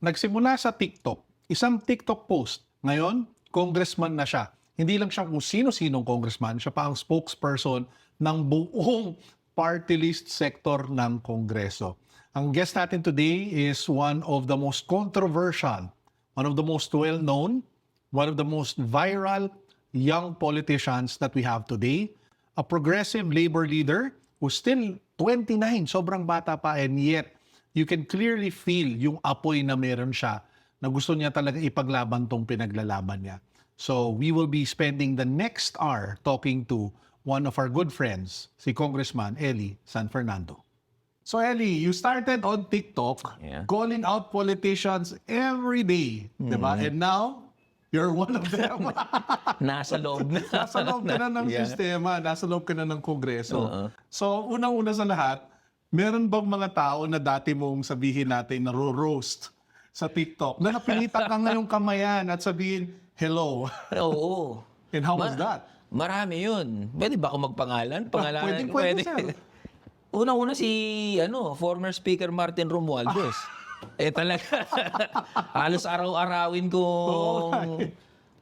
Nagsimula sa TikTok, isang TikTok post. Ngayon, congressman na siya. Hindi lang siya kung sino-sinong congressman, siya pa ang spokesperson ng buong party list sector ng Kongreso. Ang guest natin today is one of the most controversial, one of the most well-known, one of the most viral young politicians that we have today, a progressive labor leader who's still 29, sobrang bata pa, and yet you can clearly feel yung apoy na meron siya na gusto niya talaga ipaglaban tong pinaglalaban niya. So we will be spending the next hour talking to one of our good friends, si Congressman Eli San Fernando. So Eli, you started on TikTok calling out politicians every day, diba? And now, you're one of them. Nasa loob na. Nasa loob ka na ng sistema, nasa loob ka na ng Kongreso. So, unang-una sa lahat, meron bang mga tao na dati mong sabihin natin na roast sa TikTok na napilitan ka ngayong kamayan at sabihin, hello? Oo. And how was that? Marami yun. Pwede ba ako magpangalan? Pangalanan? Pwede, sir. Una-una si former Speaker Martin Romualdez. Talaga. Halos araw-arawin kong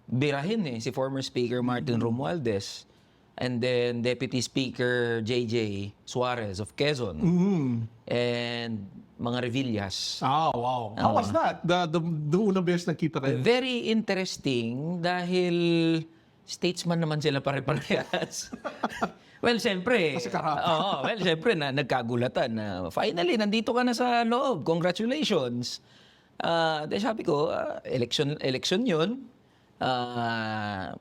birahin si former Speaker Martin Romualdez. And then Deputy Speaker JJ Suarez of Quezon. And mga Revillas. Oh, wow. How was that? The unang beses nakita kayo? Very interesting dahil statesman naman sila pare-parehas. Well, siyempre. Kasi karapa. Siyempre na nagkagulatan na finally nandito ka na sa loob. Congratulations. Dahil sabi ko, election 'yun.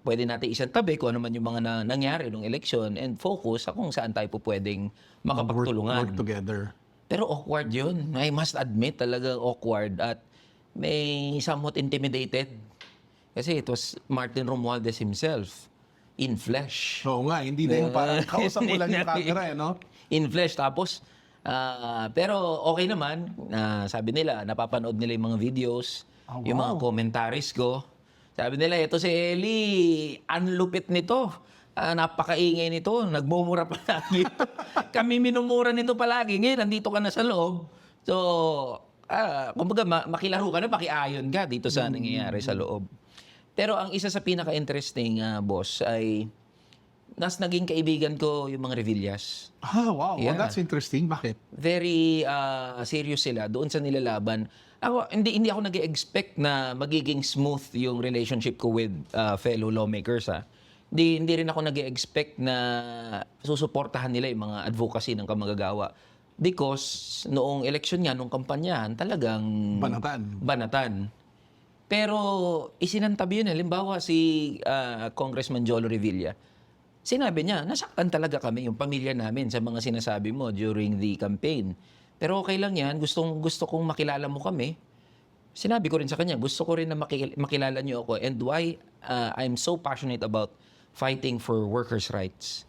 Pwede natin isang tabi kung ano man yung mga nangyari nung election and focus sa kung saan tayo po pwedeng makapagtulungan. Work together. Pero awkward 'yun. I must admit talagang awkward at may somewhat intimidated. Kasi it was Martin Romualdez himself. In flesh. Oo nga, hindi na yung parang kausap mo lang yung camera, no? In flesh. Tapos, pero okay naman. Sabi nila, napapanood nila yung mga videos, yung mga commentaries ko. Sabi nila, ito si Eli, ang lupit nito. Napakaingay nito. Nagmumura palagi. Kami minumura nito palagi. Ngayon, nandito ka na sa loob. So, kumbaga, makilaro ka na, makiayon ka dito sa nangyayari sa loob. Pero ang isa sa pinaka-interesting, boss, ay naging kaibigan ko yung mga Revillas. Wow. Yeah. Well, that's interesting. Bakit? Very serious sila doon sa nilalaban. Ako, hindi ako nag-expect na magiging smooth yung relationship ko with fellow lawmakers. Hindi rin ako nag-expect na susuportahan nila yung mga advocacy ng kamagagawa. Because noong election nga, noong kampanyahan, talagang banatan. Pero isinantabi yun. Halimbawa si Congressman Jolo Revilla, sinabi niya, nasaktan talaga kami, yung pamilya namin sa mga sinasabi mo during the campaign. Pero okay lang yan, gusto kong makilala mo kami. Sinabi ko rin sa kanya, gusto ko rin na makilala niyo ako and why I'm so passionate about fighting for workers' rights.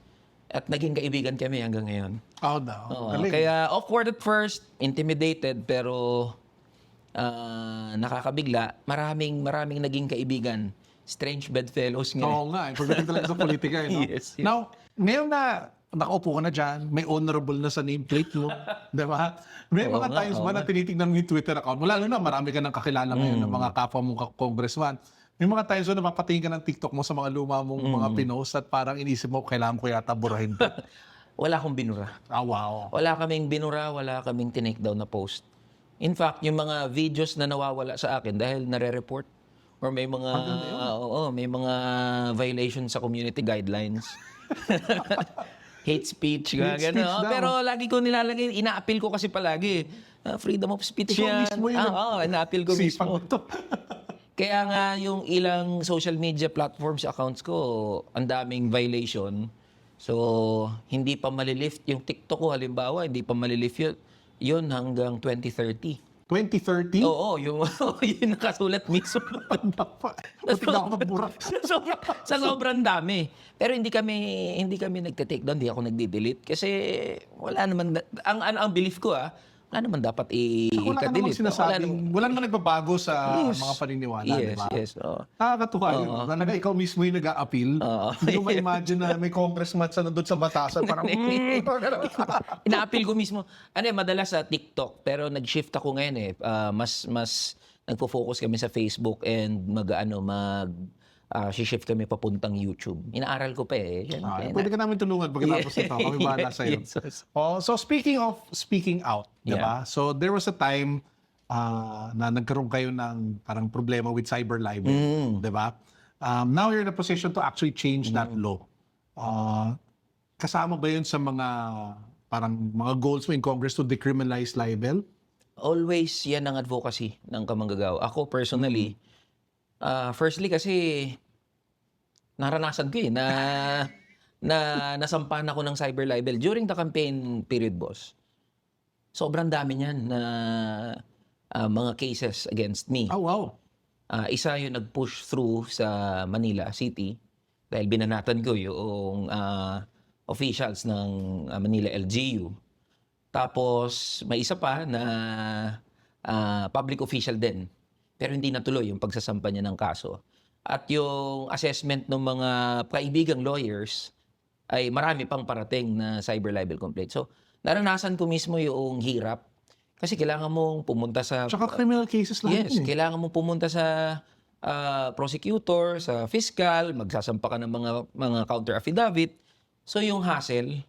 At naging kaibigan kami hanggang ngayon. Oh, no. Kaya awkward at first, intimidated, pero nakakabigla. Maraming naging kaibigan. Strange bedfellows nga. Oo nga. Pagdating talaga sa politika. No? Yes. Now, ngayon na nakaupo ka na dyan, may honorable na sa nameplate mo. Diba? May mga times ba na tinitignan mo yung Twitter account mo? Lalo na marami ka nang kakilala ngayon ng mga kapwa mong congressman. May mga times na napapatingin ka ng TikTok mo sa mga luma mong mga pinost at parang inisip mo, kailangan ko yata burahin to. Wala akong binura. Wow. Wala kaming binura, wala kaming tinake down na post. In fact, yung mga videos na nawawala sa akin dahil nare-report or may mga may mga violations sa community guidelines. Hate speech, gano'n. Pero lagi ko nilalagay, ina-appeal ko kasi palagi. Freedom of speech yan. Mismo yun. Ina-appeal ko mismo. To. Kaya nga yung ilang social media platforms accounts ko, ang daming violation. So, hindi pa malilift yung TikTok ko halimbawa, hindi pa malilift yun hanggang 2030. 2030? Oo, yung nakasulat mismo. Sa sobrang dami. Pero hindi kami nagte-take down, hindi ako nagde-delete kasi wala naman ang belief ko wala naman dapat i-delete. Wala naman nagbabago sa mga paniniwala, yes, diba? Yes, Nakakatuwa yun. Na ikaw mismo yung nag-a-appeal. Hindi ko ma-imagine na may congressman sa nandun sa batasan. Parang, ina-appeal ko mismo. Madalas sa TikTok, pero nag-shift ako ngayon mas nagfo-focus kami sa Facebook and shift kami papuntang YouTube. Inaaral ko pa eh. Siyempre, Pwede ka namin tulungan pagkatapos nito. Kami bahala sa'yo. Yes. So speaking of speaking out, di Yeah. ba? So there was a time na nagkaroon kayo ng parang problema with cyber libel, di ba? Now you're in a position to actually change that law. Kasama ba yun sa mga goals mo in Congress to decriminalize libel? Always yan ang advocacy ng kamanggagawa. Ako personally, firstly kasi naranasan ko na nasampahan ako ng cyber libel during the campaign period, boss. Sobrang dami niyan na mga cases against me. Oh, wow. Isa yung nag-push through sa Manila City dahil binanatan ko yung officials ng Manila LGU. Tapos may isa pa na public official din. Pero hindi natuloy yung pagsasampa niya ng kaso. At yung assessment ng mga kaibigang lawyers ay marami pang parating na cyber libel complaint. So, naranasan ko mismo yung hirap. Kasi kailangan mong pumunta sa... Tsaka criminal cases lang Yes, yun eh. kailangan mong pumunta sa prosecutor, sa fiscal, magsasampa ka ng mga counter affidavit. So, yung hassle,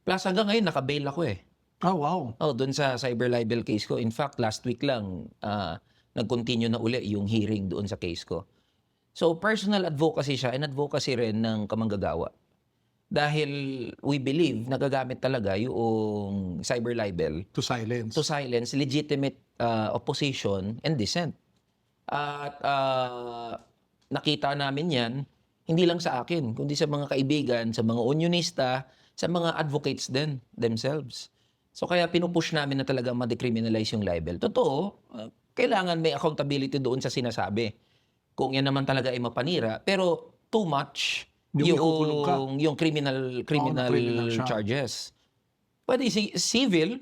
plus hanggang ngayon, naka-bail ako eh. Oh, wow. Doon sa cyber libel case ko. In fact, last week lang, nag-continue na uli yung hearing doon sa case ko. So, personal advocacy siya and advocacy rin ng kamanggagawa. Dahil we believe nagagamit talaga yung cyber libel To silence. to silence legitimate opposition and dissent. At nakita namin yan, hindi lang sa akin, kundi sa mga kaibigan, sa mga unionista, sa mga advocates din themselves. So kaya pinupush namin na talaga ma-decriminalize yung libel. Totoo, kailangan may accountability doon sa sinasabi. Kung yan naman talaga ay mapanira, pero too much Ikukulong ka. yung criminal criminal siya. charges. Pwede civil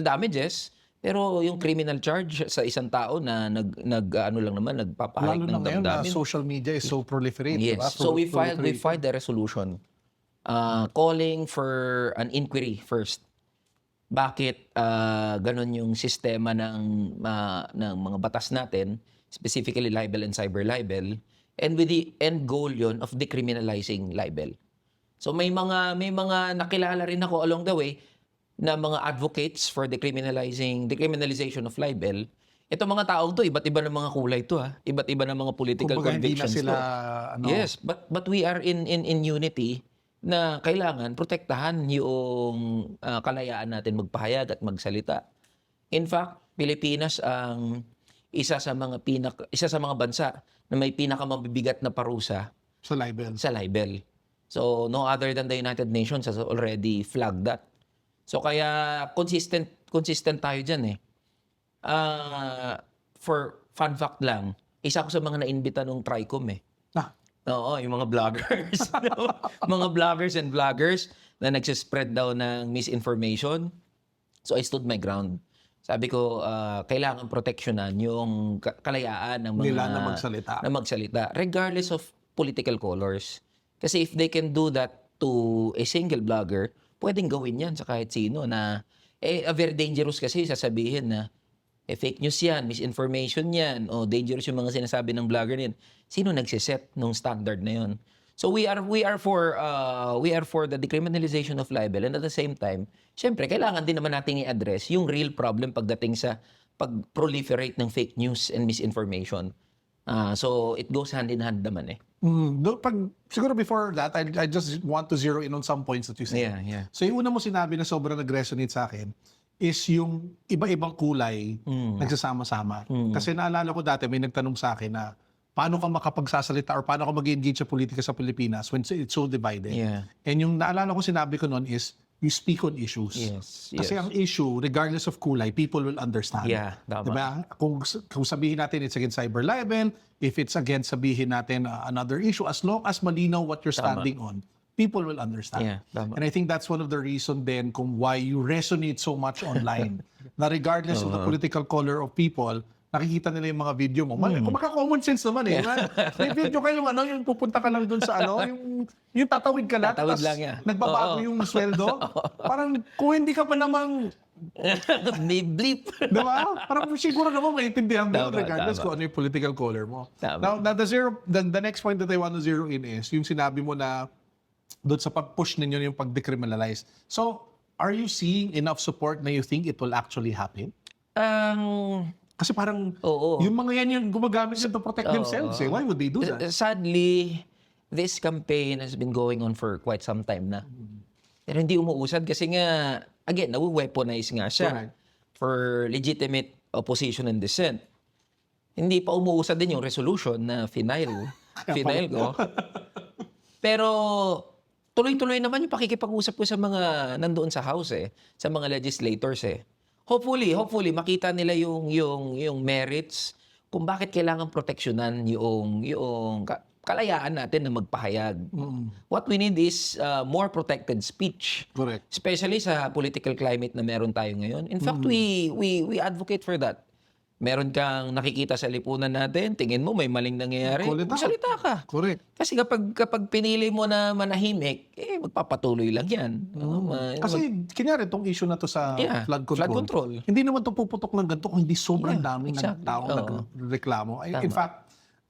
damages, pero yung criminal charge sa isang tao na nagpapahayag Lalo ng na ngayon na damdamin. social media is so proliferate. Yes. Diba? So we filed Proliferate. the resolution calling for an inquiry first. Bakit ganun yung sistema ng mga batas natin, specifically libel and cyber libel, and with the end goal yon of decriminalizing libel. So may mga nakilala rin ako along the way na mga advocates for decriminalization of libel. Ito mga taong to, iba't iba ng mga kulay to Iba't iba ng mga political Kumbaga, hindi na convictions sila, to. Yes, but we are in unity na kailangan protektahan yung kalayaan natin magpahayag at magsalita. In fact, Pilipinas ang isa sa mga bansa na may pinakamabibigat na parusa sa libel. sa libel. So no other than the United Nations has already flagged that. So kaya consistent tayo diyan eh. For fun fact lang, isa ko sa mga naimbita nung TRICOM eh. Oo, yung mga vloggers. Mga vloggers and vloggers na nagsispread daw ng misinformation. So I stood my ground. Sabi ko, kailangan proteksyonan yung kalayaan ng mga Nila na magsalita. Regardless of political colors. Kasi if they can do that to a single blogger, pwedeng gawin yan sa kahit sino na very dangerous kasi sasabihin na fake news yan, misinformation yan, o dangerous yung mga sinasabi ng vlogger din. Sino nagsiset nung standard na yun? So we are for the decriminalization of libel, and at the same time, syempre kailangan din naman nating i-address yung real problem pagdating sa pag-proliferate ng fake news and misinformation. So it goes hand in hand naman eh. Siguro before that, I just want to zero in on some points that you said. Yeah. So yung una mo sinabi na sobrang nag-resonate sa akin is yung iba-ibang kulay nagsasama-sama. Kasi naalala ko dati may nagtanong sa akin na paano ka makapagsasalita or paano ka mag-engage sa politika sa Pilipinas when it's so divided. Yeah. And yung naalala ko sinabi ko noon is you speak on issues. Yes. Kasi ang issue, regardless of kulay, people will understand. Yeah, tama. Diba? Kung sabihin natin it's against cyber libel, if it's against sabihin natin another issue, as long as malinaw what you're standing on, people will understand. Yeah, tama. And I think that's one of the reasons then kung why you resonate so much online. Na regardless of the political color of people, nakikita nila yung mga video mo. Kumbaga common sense naman eh. May video kayo yung pupunta ka lang dun sa yung tatawid ka lang. Tatawid tas lang yan. Nagbabago yung sweldo. Parang kung hindi ka pa namang May bleep. Diba? Parang siguro naman maintindihan mo yun Tama, regardless tama. kung ano yung political color mo. Tama. Now, the next point that I want to zero in is yung sinabi mo na doon sa pag-push ninyo yung pag-decriminalize. So, are you seeing enough support na you think it will actually happen? Kasi parang Oo. yung mga yan yung gumagamit sila to protect themselves. Why would they do that? Sadly, this campaign has been going on for quite some time na. Pero hindi umuusad kasi nga, again, nawe-weaponize nga siya Correct. for legitimate opposition and dissent. Hindi pa umuusad din yung resolution na final ko. Pero tuloy-tuloy naman yung pakikipag-usap ko sa mga nandoon sa House sa mga legislators Hopefully makita nila yung merits kung bakit kailangan proteksyonan yung kalayaan natin na magpahayag. What we need is more protected speech. Correct. Especially sa political climate na meron tayo ngayon. In fact, we advocate for that. Meron kang nakikita sa lipunan natin, tingin mo may maling nangyayari, Call it out. magsalita ka. Correct. Kasi kapag pinili mo na manahimik, magpapatuloy lang yan. Kasi, kunyari, itong issue na to sa Yeah, flood control. flood control. Hindi naman to puputok ng ganito kung hindi sobrang daming exactly. taong Oo. nagreklamo. In Tama. fact,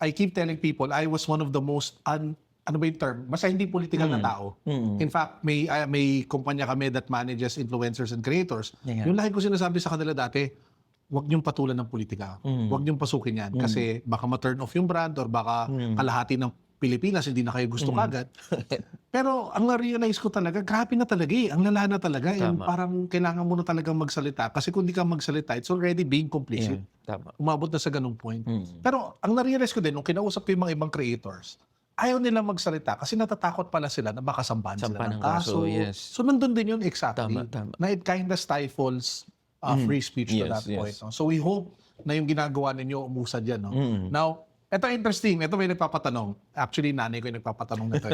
I keep telling people, I was one of the most, ano ba yung term? Basta hindi political na tao. In fact, may kumpanya kami that manages influencers and creators. Yeah. Yung lagi ko sinasabi sa kanila dati, huwag niyong patulan ng politika. Huwag niyong pasukin yan. Kasi baka ma-turn off yung brand or baka kalahati ng Pilipinas hindi na kayo gusto kagad. Pero ang na-realize ko talaga, grabe na talaga Ang lala na talaga. And Tama. parang kailangan mo na talagang magsalita. Kasi kung di ka magsalita, it's already being complicit. Tama. Umabot na sa ganung point. Pero ang na-realize ko din, nung kinausap ko yung mga ibang creators, ayaw nila magsalita kasi natatakot pala sila na baka sambahan sila Sampa ng ng kaso, kaso. yes. So nandun din yun exactly. Tama. Na it kind of stifles free speech to Yes, that point. yes. No? So we hope na yung ginagawa ninyo umusad yan. No? Now, ito interesting. Ito may nagpapatanong. Actually, nanay ko yung nagpapatanong nito.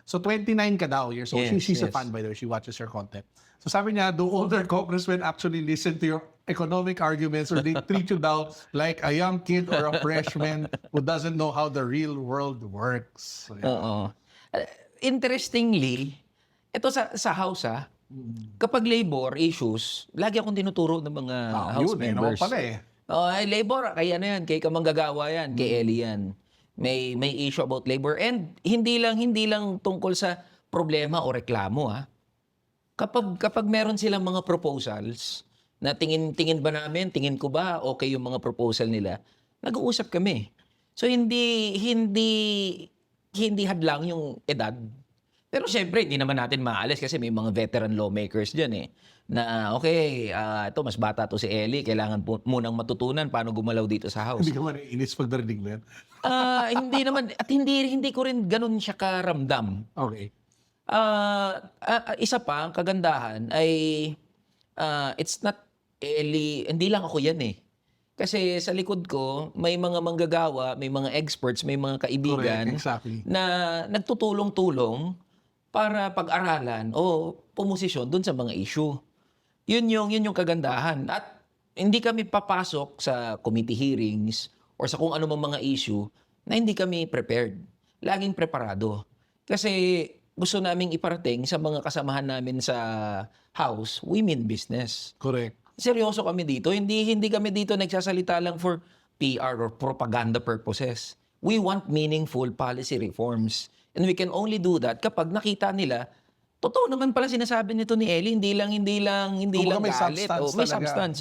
So 29 ka daw years old. Yes, She's a yes. fan, by the way. She watches your content. So sabi niya, do older congressmen actually listen to your economic arguments or they treat you down like a young kid or a freshman who doesn't know how the real world works? So, yeah. Oo. Interestingly, ito sa House kapag labor issues, lagi akong tinuturo ng mga House yun, members. naman pala Ay, labor, kaya na yan, kay kamanggagawa yan, kay Ellie yan. May issue about labor and hindi lang tungkol sa problema o reklamo Kapag meron silang mga proposals na tingin ko ba okay yung mga proposal nila, nag-uusap kami. So hindi hadlang yung edad. Pero syempre, hindi naman natin maalis kasi may mga veteran lawmakers dyan na okay, ito mas bata to si Ellie, kailangan munang matutunan paano gumalaw dito sa House. Hindi ka man inis pag narinig mo yan. Hindi naman, at hindi ko rin ganun siya karamdam. Okay. Isa pa, ang kagandahan ay it's not Ellie, hindi lang ako yan Kasi sa likod ko, may mga manggagawa, may mga experts, may mga kaibigan Correct, exactly. na nagtutulong-tulong para pag-aralan o pumosisyon dun sa mga issue. Yun yung kagandahan. At hindi kami papasok sa committee hearings or sa kung ano mang mga issue na hindi kami prepared. Laging preparado. Kasi gusto naming iparating sa mga kasamahan namin sa House, we mean business. Correct. Seryoso kami dito. Hindi kami dito nagsasalita lang for PR or propaganda purposes. We want meaningful policy reforms. And we can only do that kapag nakita nila, totoo naman pala sinasabi nito ni Ellie, hindi lang Kumbaga may galit. substance May talaga. substance.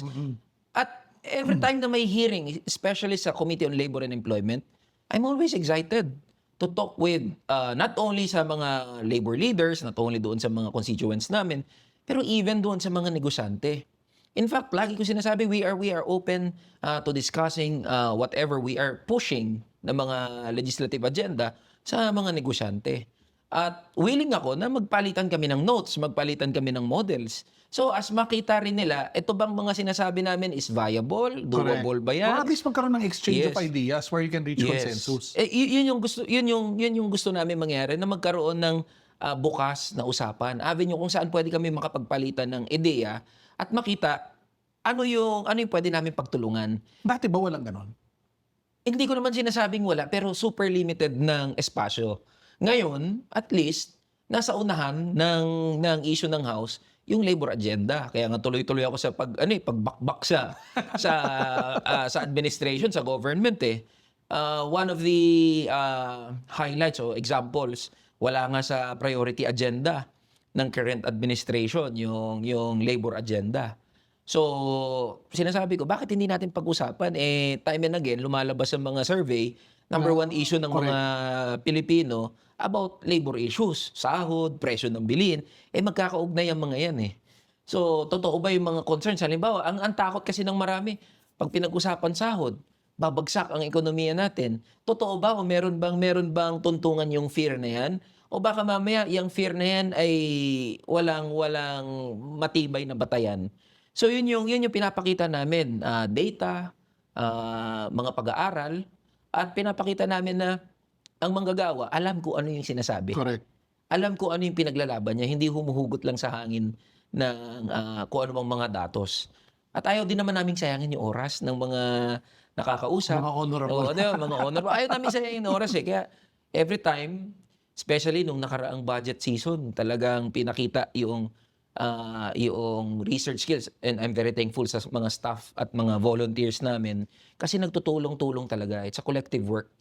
At every time na may hearing, especially sa Committee on Labor and Employment, I'm always excited to talk with not only sa mga labor leaders, not only doon sa mga constituents namin, pero even doon sa mga negosyante. In fact, lagi ko sinasabi, we are open to discussing whatever we are pushing na mga legislative agenda sa mga negosyante. At willing ako na magpalitan kami ng notes, magpalitan kami ng models. So as makita yung nila, ito bang mga sinasabi namin is viable, doable ba yan? Or at least magkaroon ng exchange Yes. of ideas where you can reach consensus. Yun yung gusto namin mangyari, na magkaroon ng bukas na usapan, avenue kung saan pwede kami makapagpalitan ng ideya at makita ano yung pwede namin pagtulungan. Dati ba walang ganon? Hindi ko naman sinasabing wala, pero super limited ng espasyo. Ngayon, at least, nasa unahan ng issue ng House, yung labor agenda. Kaya nga tuloy-tuloy ako sa pagbakbak sa administration, sa government eh. One of the highlights o examples, wala nga sa priority agenda ng current administration yung labor agenda. So, sinasabi ko, bakit hindi natin pag-usapan? Time and again, lumalabas sa mga survey, number one issue ng mga Pilipino about labor issues, sahod, presyo ng bilhin, magkakaugnay ang mga yan eh. So, totoo ba yung mga concerns? Halimbawa, ang takot kasi ng marami, pag pinag-usapan sahod, babagsak ang ekonomiya natin. Totoo ba o meron bang tuntungan yung fear na yan? O baka mamaya yung fear na yan ay walang matibay na batayan. So yun yung pinapakita namin, data, mga pag-aaral, at pinapakita namin na ang manggagawa, alam ko ano yung sinasabi. Correct. Alam ko ano yung pinaglalaban niya, hindi humuhugot lang sa hangin ng kung ano mang mga datos. At ayaw din naman naming sayangin yung oras ng mga nakakausap. Mga honorable. Oo, diba? Mga honorable. Ayaw namin sayangin yung oras eh. Kaya every time, especially nung nakaraang budget season, talagang pinakita yung research skills, and I'm very thankful sa mga staff at mga volunteers namin kasi nagtutulong-tulong talaga. It's a collective work.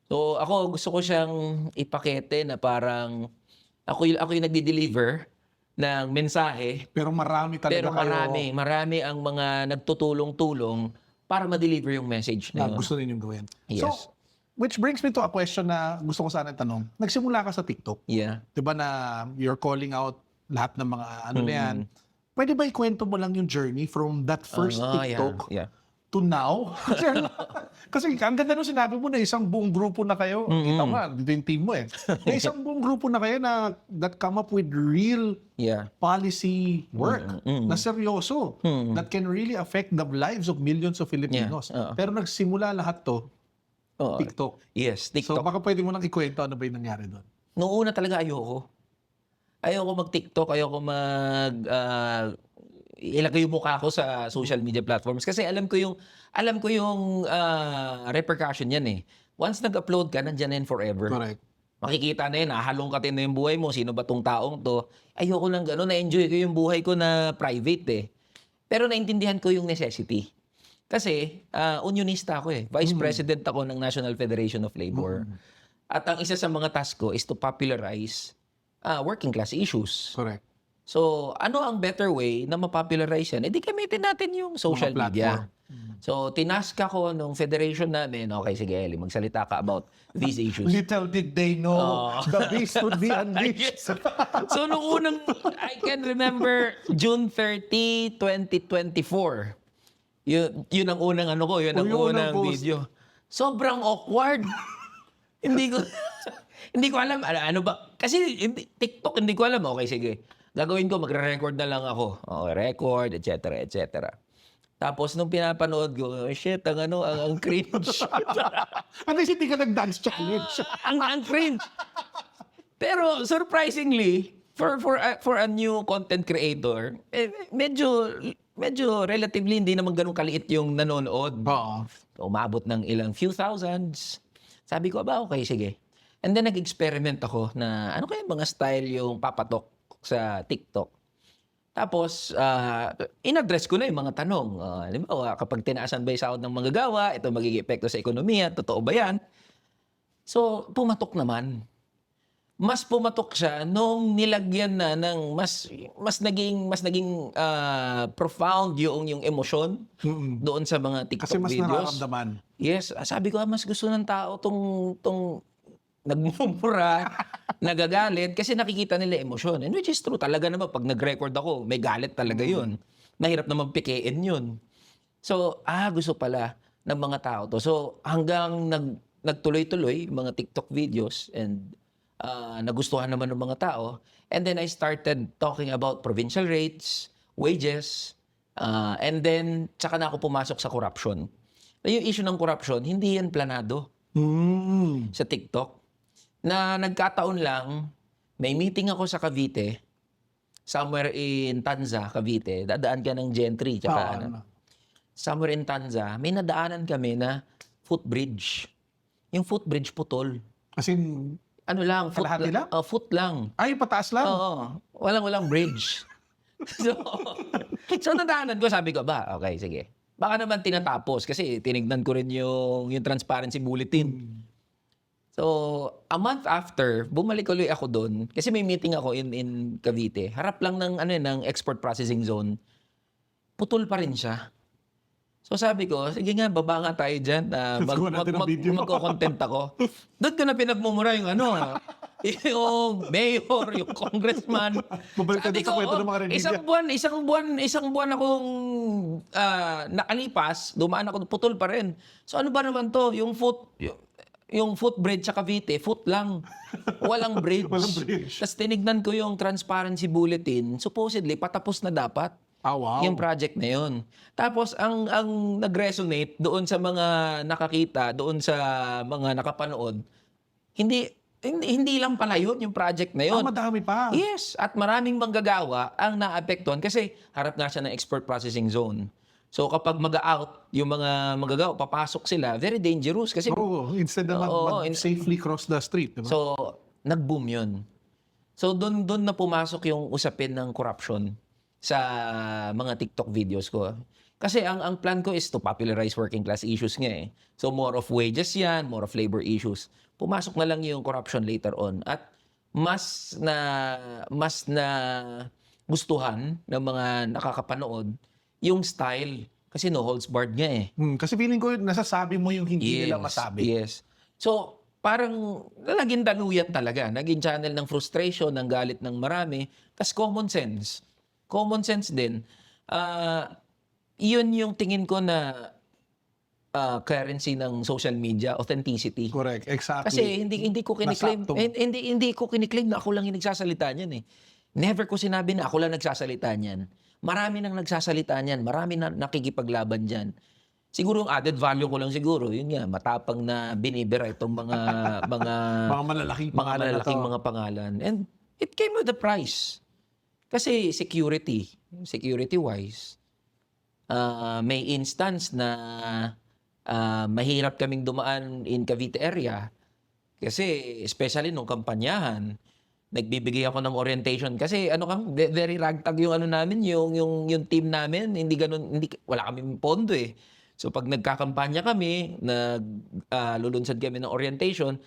So ako gusto ko siyang ipakete na parang ako yung nagdi-deliver ng mensahe, Pero marami talaga pero kayo marami ang mga nagtutulong-tulong para ma-deliver yung message na na yun. gusto ninyong gawin. Yes. So, which brings me to a question na gusto ko sana tanong. Nagsimula ka sa TikTok. Yeah. 'Di ba na you're calling out lahat ng mga ano na yan. Pwede ba ikwento mo lang yung journey from that first TikTok Yeah. to now? Kasi ang ganda nung sinabi mo na isang buong grupo na kayo. Kita mo nga, dito yung team mo eh. Na isang buong grupo na kayo na that come up with real Yeah. policy work na seryoso that can really affect the lives of millions of Filipinos. Yeah. Pero nagsimula lahat to Oo. TikTok. Yes, So TikTok. baka pwede mo nang ikwento ano ba yung nangyari doon. Noong una talaga ayoko. Ayoko mag-TikTok, ayoko ilagay yung mukha ko sa social media platforms kasi alam ko yung repercussion yan eh. Once nag-upload ka, nandiyan na yan forever. Correct. Makikita na yun, hahalongkatin na yung buhay mo, sino ba tong taong to. Ayoko lang gano'n, na-enjoy ko yung buhay ko na private eh. Pero naintindihan ko yung necessity. Kasi unionista ako eh. Vice President ako ng National Federation of Labor. At ang isa sa mga task ko is to popularize working class issues. Correct. So, ano ang better way na mapopularize yan? Di gamitin natin yung social Mga media. platform. So, tinask ako nung federation namin, okay, sige, Eli, magsalita ka about these issues. Little did they know the beast would be unleashed. So, nung unang, I can remember June 30, 2024. Yun ang unang ano ko, yun ang yung unang unang post. video. Sobrang awkward. Hindi ko alam ano ba. Kasi TikTok hindi ko alam. Okay, sige. Gagawin ko, magre-record na lang ako. Okay, record, etc., etc. Tapos nung pinapanood ko, shit, ang cringe. At least hindi ka nag-dance challenge. ang cringe. Pero surprisingly, for a new content creator, medyo relatively hindi naman ganun kaliit yung nanonood. Oo. So, umabot ng ilang few thousands. Sabi ko, okay, sige. And then nag-experiment ako na ano kaya mga style yung papatok sa TikTok. Tapos, in-address ko na yung mga tanong. Halimbawa, kapag tinaasan ba yung sahod ng manggagawa, ito magiging epekto sa ekonomiya, totoo ba yan? So, pumatok naman. Mas pumatok siya nung nilagyan na ng mas naging profound yung emosyon doon sa mga TikTok Kasi mas videos. nararamdaman. Yes, sabi ko mas gusto ng tao tong nagmumura, nagagalit kasi nakikita nila emosyon. And which is true talaga naman pag nag-record ako, may galit talaga 'yun. Mahirap naman pikein 'yun. So, gusto pala ng mga tao to. So, hanggang nagtuloy-tuloy yung mga TikTok videos and nagustuhan naman ng mga tao. And then I started talking about provincial rates, wages, and then tsaka na ako pumasok sa corruption. Yung issue ng corruption, hindi yan planado sa TikTok. Na nagkataon lang, may meeting ako sa Cavite, somewhere in Tanza, Cavite. Dadaan ka ng Gentry, tsaka somewhere in Tanza, may nadaanan kami na footbridge. Yung footbridge putol. As in, Ano lang, kalahati lang? foot lang. Ay, pataas lang? Oo. Walang bridge. So nadaanan ko, sabi ko, okay, sige. Baka naman tinatapos kasi tinignan ko rin yung transparency bulletin. So, a month after, bumalik ulit ako doon kasi may meeting ako in Cavite. Harap lang ng export processing zone. Putol pa rin siya. So sabi ko, sige nga, baba nga tayo dyan. Gawa natin ng video. Magko-content ako. Doon ko na pinagmumura yung yung mayor, yung congressman. Babalik ka din sa kwento ng mga Renilla. Isang buwan akong nakalipas, dumaan ako, putol pa rin. So ano ba naman to? Yung footbridge sa Cavite, foot lang. Walang bridge. Walang bridge. Tapos tinignan ko yung transparency bulletin. Supposedly, patapos na dapat. Wow. Yung project na yun. Tapos, ang nag-resonate doon sa mga nakakita, doon sa mga nakapanood, hindi lang pala yun, yung project na yun. Madami pa. Yes, at maraming manggagawa ang naapektuhan kasi harap nga siya ng export processing zone. So kapag mag-out yung mga manggagawa, papasok sila, very dangerous kasi Instead na safely cross the street. Diba? so nag-boom yun. So doon na pumasok yung usapin ng corruption sa mga TikTok videos ko. Kasi ang plan ko is to popularize working class issues nga eh. So more of wages yan, more of labor issues. Pumasok na lang yung corruption later on at mas na gustuhan ng mga nakakapanood yung style kasi no holds barred nga eh. Kasi feeling ko nasasabi mo yung hindi nila masabi. Yes. So parang naging daluyan talaga, naging channel ng frustration, ng galit ng marami, kasi common sense. Common sense din. Yun yung tingin ko na currency ng social media, authenticity. Correct, exactly. Kasi hindi ko kiniklaim, Nasakto. hindi ko kiniklaim na ako lang yung nagsasalita niyan eh. Never ko sinabi na ako lang nagsasalita niyan. Marami nang nagsasalita niyan, marami na nakikipaglaban diyan. Siguro yung added value ko lang siguro, yun nga, matapang na binibira itong mga mga malalaking pangalan na to. mga pangalan. And it came with a price. Kasi security-wise, may instance na mahirap kaming dumaan in Cavite area. Kasi especially nung kampanyahan, nagbibigay ako ng orientation kasi very ragtag yung namin, yung team namin, wala kaming pondo eh. So pag nagkakampanya kami, lulunsad kami ng orientation,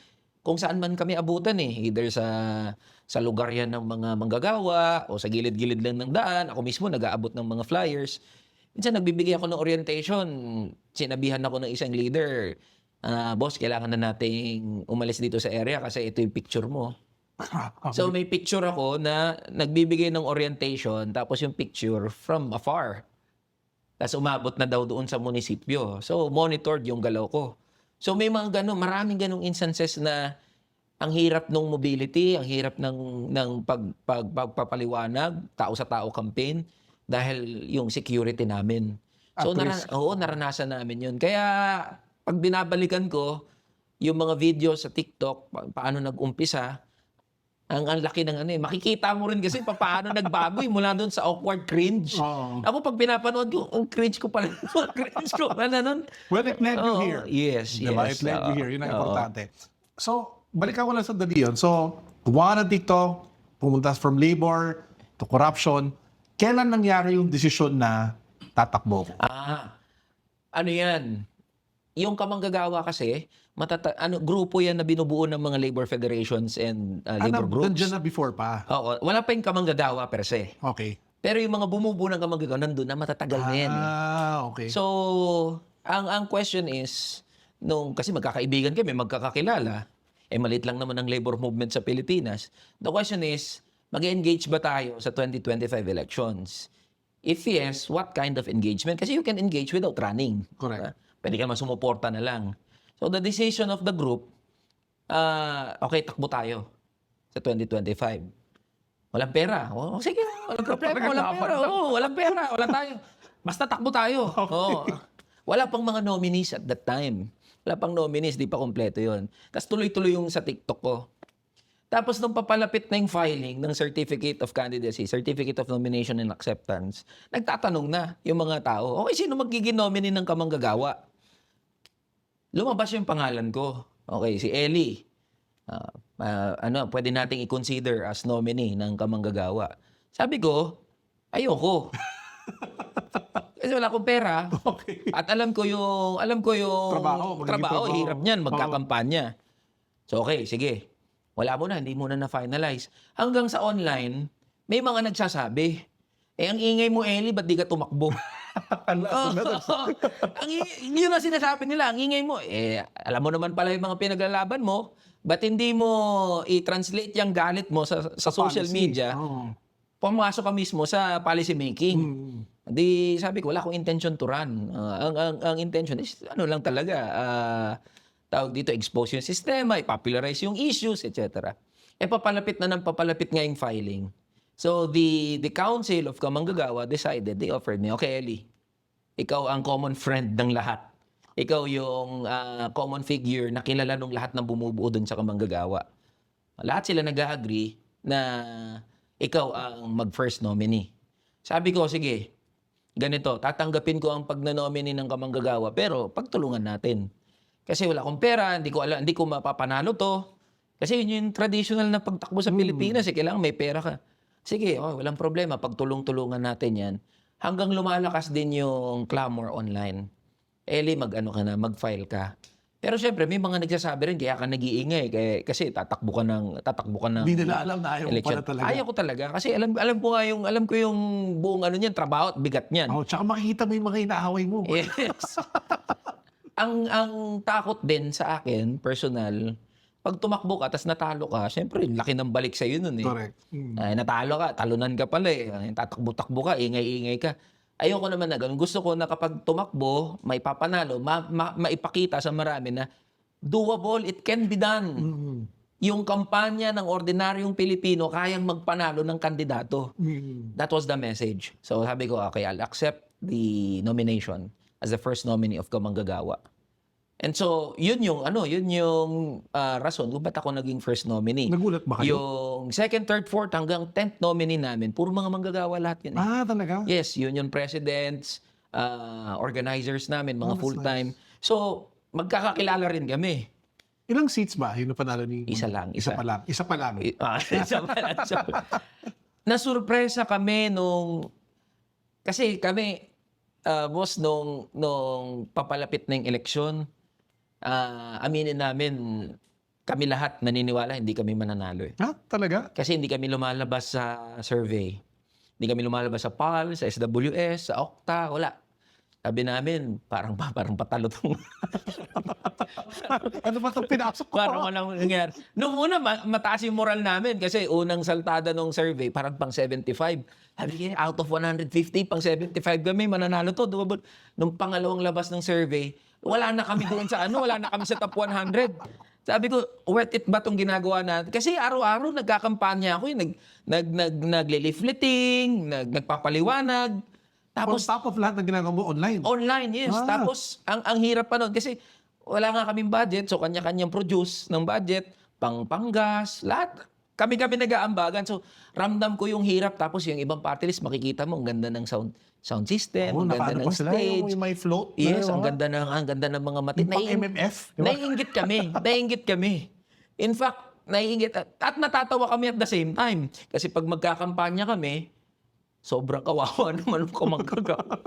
kung saan man kami abutan eh, either sa lugar yan ng mga manggagawa o sa gilid-gilid lang ng daan, ako mismo nag-aabot ng mga flyers. Minsan nagbibigay ako ng orientation, sinabihan ako ng isang leader, boss, kailangan na nating umalis dito sa area kasi ito yung picture mo. So may picture ako na nagbibigay ng orientation tapos yung picture from afar. Tapos umabot na daw doon sa munisipyo. So monitored yung galaw ko. So may mga maraming ganong instances na ang hirap ng mobility, ang hirap ng pagpapaliwanag, tao sa tao campaign dahil yung security namin. So naranasan namin yun. Kaya pag binabalikan ko yung mga video sa TikTok, paano nag-umpisa, ang laki ng makikita mo rin kasi paano nagbago mula doon sa awkward cringe. Ako pag pinapanood ko, ang cringe ko pala. Cringe ko pala nun. Well, it led you here. Yes, Diba? It led you here. Yun ang importante. So, balikan ko lang sa yun. So, gumawa ng TikTok, pumunta from labor to corruption. Kailan nangyari yung desisyon na tatakbo ko? Ano yan? Yung kamanggagawa kasi, grupo yan na binubuo ng mga labor federations and labor groups. Nandiyan na before pa. Oo, wala pa yung kamanggagawa per se. Okay. Pero yung mga bumubuo ng kamanggagawa, nandun na matatagal na yan. Okay. So, ang question is, kasi magkakaibigan kami, magkakakilala, maliit lang naman ang labor movement sa Pilipinas. The question is, mag-engage ba tayo sa 2025 elections? If yes, what kind of engagement? Kasi you can engage without running. Correct. Pwede ka masumuporta na lang. So the decision of the group, okay, takbo tayo sa 2025. Walang pera. Sige, walang problema, walang pera. Walang pera, wala tayo. Basta takbo tayo. Okay. Wala pang mga nominees at that time. Wala pang nominees, di pa kompleto yun. Tapos tuloy-tuloy yung sa TikTok ko. Tapos nung papalapit na yung filing ng Certificate of Candidacy, Certificate of Nomination and Acceptance, nagtatanong na yung mga tao, okay, sino magiging nominee ng kamanggagawa? Lumabas yung pangalan ko. Okay, si Ellie. Pwede nating i-consider as nominee ng kamanggagawa. Sabi ko, Ayoko. Kasi wala akong pera. Okay. At alam ko yung Trabaho, magiging trabaho. hirap niyan, Oo. magkakampanya. So okay, sige. Wala mo na, hindi mo na na-finalize. Hanggang sa online, may mga nagsasabi, ang ingay mo, Eli, ba't di ka tumakbo? Yun ang sinasabi nila, ang ingay mo. Alam mo naman pala yung mga pinaglalaban mo, ba't hindi mo i-translate yung galit mo sa social Policy. media? Oo. Pumasok ka mismo sa policy making. Di sabi ko, wala akong intention to run. Ang intention is, ano lang talaga, tawag dito, expose yung sistema, i-popularize yung issues, etc. Papalapit na ng papalapit nga yung filing. So, the Council of Kamanggagawa decided, they offered me, okay, Eli, ikaw ang common friend ng lahat. Ikaw yung common figure na kilala ng lahat ng bumubuo dun sa Kamanggagawa. Lahat sila nag-agree na ikaw ang mag-first nominee. Sabi ko, sige, ganito, tatanggapin ko ang pagna-nominee ng Kamanggagawa, pero pagtulungan natin. Kasi wala akong pera, hindi ko mapapanalo to. Kasi yun yung traditional na pagtakbo sa Pilipinas, kailangan may pera ka. Sige, walang problema, pagtulong-tulungan natin yan. Hanggang lumalakas din yung clamor online. Eli, mag-file ka. Pero syempre, may mga nagsasabi rin, kaya ka nag-iingay. Kasi tatakbo ka ng Hindi nila alam na ayaw mo election. pala talaga. Ayaw ko talaga. Kasi alam ko yung buong ano niyan, trabaho at bigat niyan. Tsaka makikita mo yung mga inaaway mo. Yes. ang takot din sa akin, personal, pag tumakbo ka, tas natalo ka, syempre, laki ng balik sa'yo nun eh. Correct. Ay, natalo ka, talunan ka pala eh. Ay, tatakbo-takbo ka, ingay-ingay ka. Ayoko naman na ganun. Gusto ko na kapag tumakbo, may papanalo, maipakita sa marami na doable, it can be done. Yung kampanya ng ordinaryong Pilipino kayang magpanalo ng kandidato. That was the message. So sabi ko, okay, I'll accept the nomination as the first nominee of Kamanggagawa. And so, yun yung rason kung ba't ako naging first nominee. Nagulat ba kayo? Yung second, third, fourth, hanggang 10th nominee namin, puro mga manggagawa lahat yun. Talaga? Yes, union presidents, organizers namin, mga that's full-time. So, magkakakilala rin kami. Ilang seats ba yung napanalo ni... Isa lang, isa. pa lang. Isa pa lang. Isa pa lang. So, nasurpresa kami kasi kami, boss, nung papalapit na yung eleksyon, aminin namin, kami lahat naniniwala hindi kami mananalo eh. Talaga? Kasi hindi kami lumalabas sa survey. Hindi kami lumalabas sa PAL, sa SWS, sa Okta, wala. Sabi namin, parang patalo tong... Ano ba itong pinasok ko? Parang walang nangyari. Nung una, mataas yung moral namin kasi unang saltada ng survey, parang pang 75. Sabi ko, out of 150, pang 75 kami, mananalo to. Doable. Nung pangalawang labas ng survey, wala na kami doon sa wala na kami sa top 100. Sabi ko, worth it ba itong ginagawa natin? Kasi araw-araw nagkakampanya ako, nagle-leafleting, nagpapaliwanag. Tapos, on top of lahat ng ginagawa mo online. Online, yes. Tapos, ang hirap pa nun. Kasi wala nga kaming budget. So, kanya-kanyang produce ng budget. Panggas, lahat. Kami nag-aambagan. So, ramdam ko yung hirap. Tapos, yung ibang party list, makikita mo, ang ganda ng sound system, ang ganda ng stage. Yung may float. Yes, ang ganda ng mga mati. Pang MMF. Diba? Naiinggit kami. In fact, naiinggit. At natatawa kami at the same time. Kasi pag magkakampanya kami, sobrang kawawa naman kung manggagawa.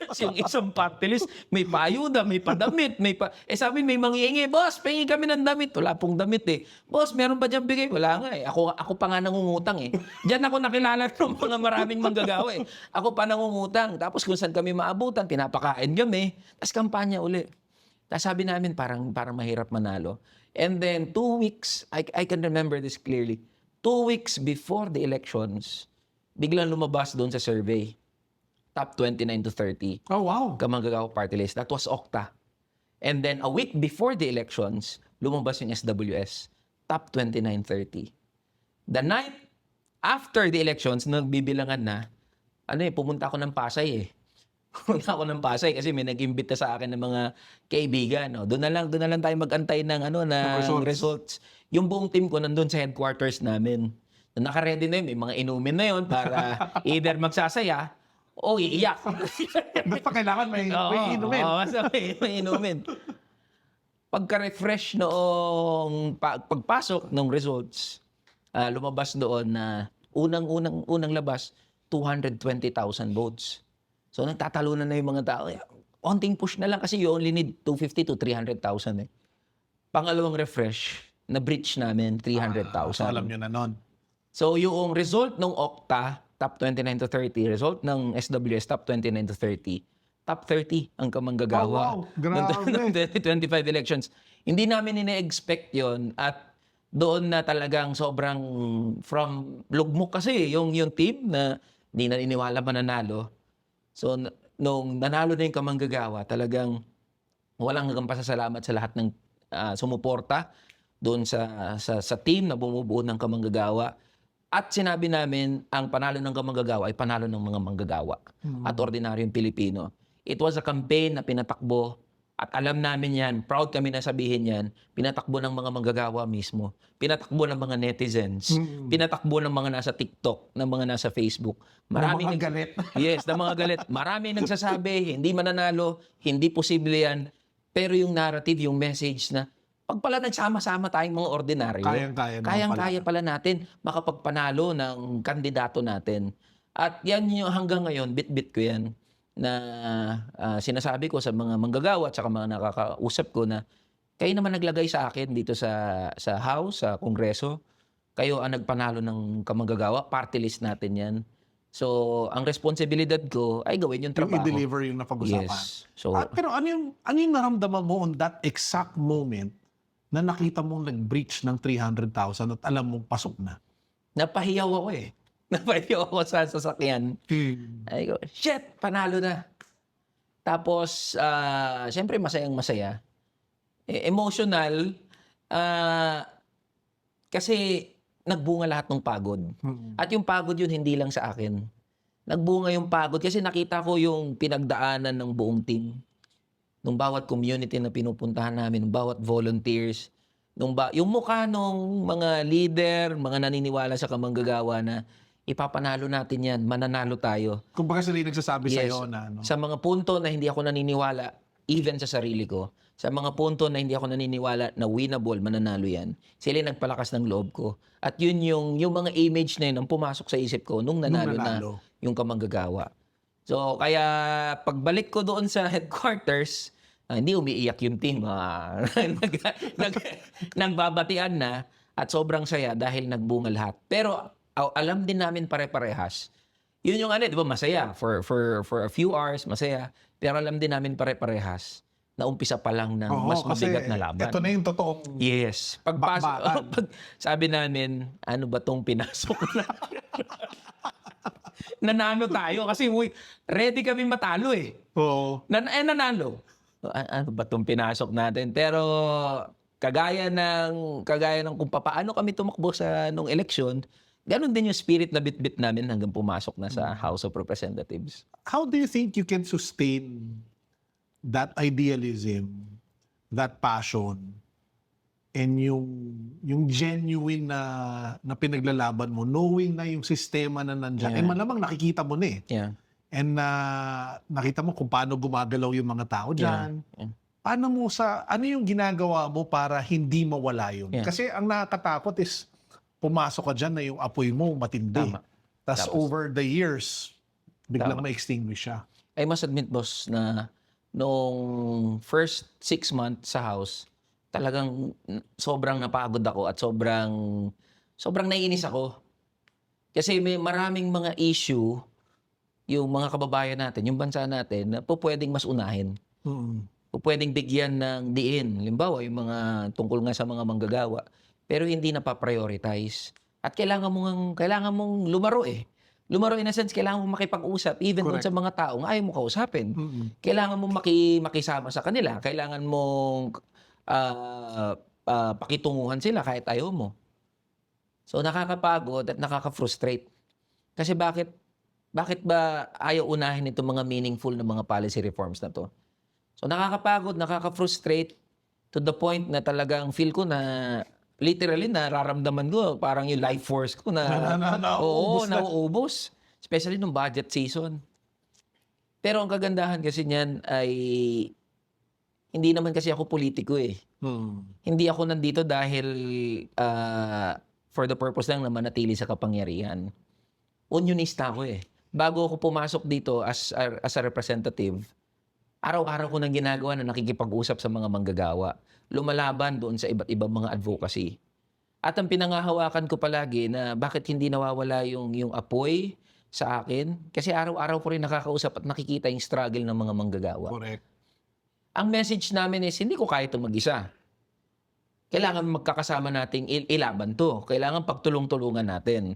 Kasi yung isang party list, may payuda, may padamit, sabi may mangiingi, boss, pahingi kami ng damit. Wala pong damit eh. Boss, meron ba dyan bigay? Wala nga eh. Ako pa nga nangungutang eh. Diyan ako nakilala ng mga maraming manggagawa eh. Ako pa nangungutang. Tapos kung saan kami maabutan, pinapakain kami. Tapos kampanya uli. Tapos sabi namin, parang mahirap manalo. And then 2 weeks, I can remember this clearly. 2 weeks before the elections, biglang lumabas doon sa survey. Top 29 to 30. Oh, wow. Kamanggagawa party list. That was Okta. And then a week before the elections, lumabas yung SWS. Top 29-30. The night after the elections, nagbibilangan na, pumunta ako ng Pasay eh. Pumunta ako ng Pasay kasi may nag-imbita sa akin ng mga kaibigan. No? Doon na lang tayo mag-antay ng results. Yung buong team ko nandun sa headquarters namin. Naka-ready na yun, may mga inumin na yun para either magsasaya o iiyak. Ba't pa kailangan may inumin? Oo, may inumin. Pagka-refresh noong pagpasok ng results, lumabas doon na unang labas, 220,000 votes. So nagtatalunan na yung mga tao. Onting push na lang kasi you only need 250 to 300,000 eh. Pangalawang refresh, na-breach namin 300,000. So alam nyo na nun. So yung result ng Okta, top 29 to 30, result ng SWS, top 29 to 30, top 30 ang kamanggagawa. Oh, wow. Grabe. Ng 2025 elections. Hindi namin ine-expect yon at doon na talagang sobrang from lugmok kasi yung team na hindi naniniwala mananalo. So nung nanalo na yung kamanggagawa, talagang walang hanggang pasasalamat sa lahat ng sumuporta doon sa team na bumubuo ng kamanggagawa. At sinabi namin, ang panalo ng kamanggagawa ay panalo ng mga manggagawa at ordinaryong Pilipino. It was a campaign na pinatakbo at alam namin yan, proud kami na sabihin yan, pinatakbo ng mga manggagawa mismo. Pinatakbo ng mga netizens. Pinatakbo ng mga nasa TikTok, ng mga nasa Facebook. Mga galit. Yes, ng mga galit. Marami nagsasabi, hindi mananalo, hindi posible yan. Pero yung narrative, yung message na pag pala nagsama-sama tayong mga ordinaryo, kayang-kaya pala natin makapagpanalo ng kandidato natin. At yan yung hanggang ngayon, bit-bit ko yan, na sinasabi ko sa mga manggagawa at saka mga nakakausap ko na kayo naman naglagay sa akin dito sa House, sa Kongreso. Kayo ang nagpanalo ng kamanggagawa, party list natin yan. So, ang responsibilidad ko ay gawin yung trabaho. Yung i-deliver yung napag-usapan. Yes. So, pero ano yung naramdaman mo on that exact moment na nakita mong nag-breach ng 300,000 at alam mong pasok na? napahiyaw ako eh. Napahiyaw ako sa sasakyan. Ay ko, shit, panalo na. Tapos, siyempre masayang-masaya. Emotional, kasi nagbunga lahat ng pagod. At yung pagod yun, hindi lang sa akin. Nagbunga yung pagod kasi nakita ko yung pinagdaanan ng buong team. Nung bawat community na pinupuntahan namin, nung bawat volunteers, yung mukha nung mga leader, mga naniniwala sa kamanggagawa na ipapanalo natin yan, mananalo tayo. Kung baka sila yung nagsasabi Yes. sa'yo na, no? Sa mga punto na hindi ako naniniwala, even sa sarili ko, sa mga punto na hindi ako naniniwala na winnable, mananalo yan, sila yung nagpalakas ng loob ko. At yun yung mga image na yun ang pumasok sa isip ko nung nanalo na yung kamanggagawa. So, kaya pagbalik ko doon sa headquarters, hindi umiiyak yung team. Nagbabatian na at sobrang saya dahil nagbunga lahat. Pero alam din namin pare-parehas. Yun yung di ba, masaya. For a few hours, masaya. Pero alam din namin pare-parehas na umpisa pa lang ng mas mabigat na laban. Ito na yung totoong Yes. Sabi namin, ano ba tong pinasok na? Nanalo tayo kasi ready kami matalo eh. Oo. Nanalo. Ano ba tong pinasok natin? Pero kagaya ng kung paano kami tumakbo sa nung eleksyon, ganun din yung spirit na bit-bit namin hanggang pumasok na sa House of Representatives. How do you think you can sustain that idealism, that passion, and yung genuine na pinaglalaban mo, knowing na yung sistema na nandyan, Yeah. malamang nakikita mo na eh. Yeah. And nakita mo kung paano gumagalaw yung mga tao dyan. Yeah. Ano yung ginagawa mo para hindi mawala yun? Yeah. Kasi ang nakakatakot is, pumasok ka dyan na yung apoy mo matindi. Tama. Tapos over the years, biglang Tama. ma-extinguish siya. I must admit, boss, na nung first 6 months sa House, talagang sobrang napagod ako at sobrang naiinis ako. Kasi may maraming mga issue yung mga kababayan natin, yung bansa natin, na pwedeng mas unahin. Pwedeng bigyan ng diin. Halimbawa, yung mga tungkol nga sa mga manggagawa. Pero hindi na pa-prioritize. At kailangan mong lumaro eh. Lumaro in a sense, kailangan mong makipag-usap even doon sa mga taong ayaw mo kausapin. Kailangan mong makisama sa kanila. Kailangan mong pakitunguhan sila kahit ayaw mo. So nakakapagod at nakaka-frustrate. Kasi bakit ba ayaw unahin itong mga meaningful na mga policy reforms na to? So nakakapagod, nakaka-frustrate to the point na talagang feel ko na literally nararamdaman ko parang yung life force ko na nauubos. Especially nung budget season. Pero ang kagandahan kasi niyan ay hindi naman kasi ako politiko eh. Hindi ako nandito dahil for the purpose lang na manatili sa kapangyarihan. Unionista ako eh. bago ako pumasok dito as a representative, araw-araw ko nang ginagawa na nakikipag-usap sa mga manggagawa. Lumalaban doon sa iba't ibang mga advocacy. At ang pinangahawakan ko palagi na bakit hindi nawawala yung apoy sa akin, kasi araw-araw ko rin nakakausap at nakikita yung struggle ng mga manggagawa. Correct. Ang message namin is, hindi ko kaya ito mag-isa. Kailangan magkakasama nating ilaban to. Kailangan pagtulong-tulungan natin.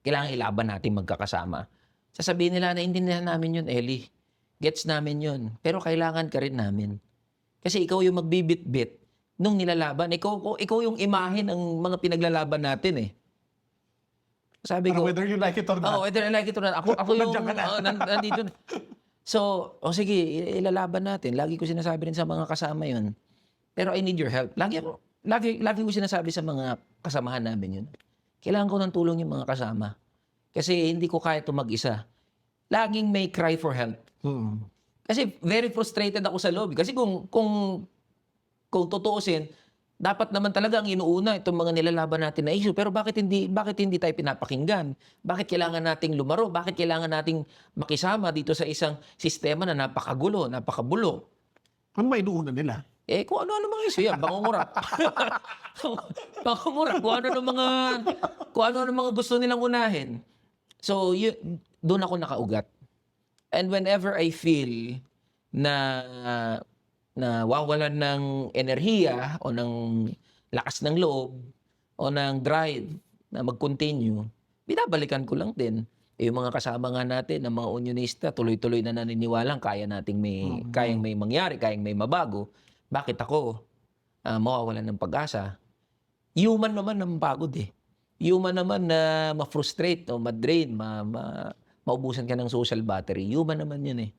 Kailangan ilaban natin magkakasama. Sasabihin nila na hindi nila namin yun, Ellie. Gets namin yun. Pero kailangan ka rin namin. Kasi ikaw yung magbibit-bit nung nilalaban. Ikaw yung imahe ng mga pinaglalaban natin eh. Sabi Pero ko, whether you like it or not. whether I like it or not. Ako yung, Nandiyan ka na. nandito na. So, sige, ilalaban natin. Lagi ko sinasabi rin sa mga kasama yun. Pero I need your help. Lagi ko sinasabi sa mga kasamahan namin yun. Kailangan ko ng tulong yung mga kasama. Kasi hindi ko kaya ito mag-isa. Laging may cry for help. Hmm. Kasi very frustrated ako sa loob. Kasi kung tutuusin, dapat naman talaga ang inuuna itong mga nilalaban natin na issue. Pero bakit hindi tayo pinapakinggan? Bakit kailangan nating lumaro? Bakit kailangan nating makisama dito sa isang sistema na napakagulo, napakabulok? Ano ba inuuna nila? Kung ano-ano mga issue yan, bangungurap. Bangungurap, kung ano-ano mga gusto nilang unahin. So, doon ako nakaugat. And whenever I feel na wawalan ng enerhiya o ng lakas ng loob o ng drive na mag-continue, binabalikan ko lang din. Yung mga kasama nga natin, ng mga unionista, tuloy-tuloy na naniniwalang kayang may mangyari, kayang may mabago. Bakit ako mawawalan ng pag-asa? Human naman ang pagod eh. Human naman na ma-frustrate o ma-drain, maubusan ka ng social battery. Human naman yun eh.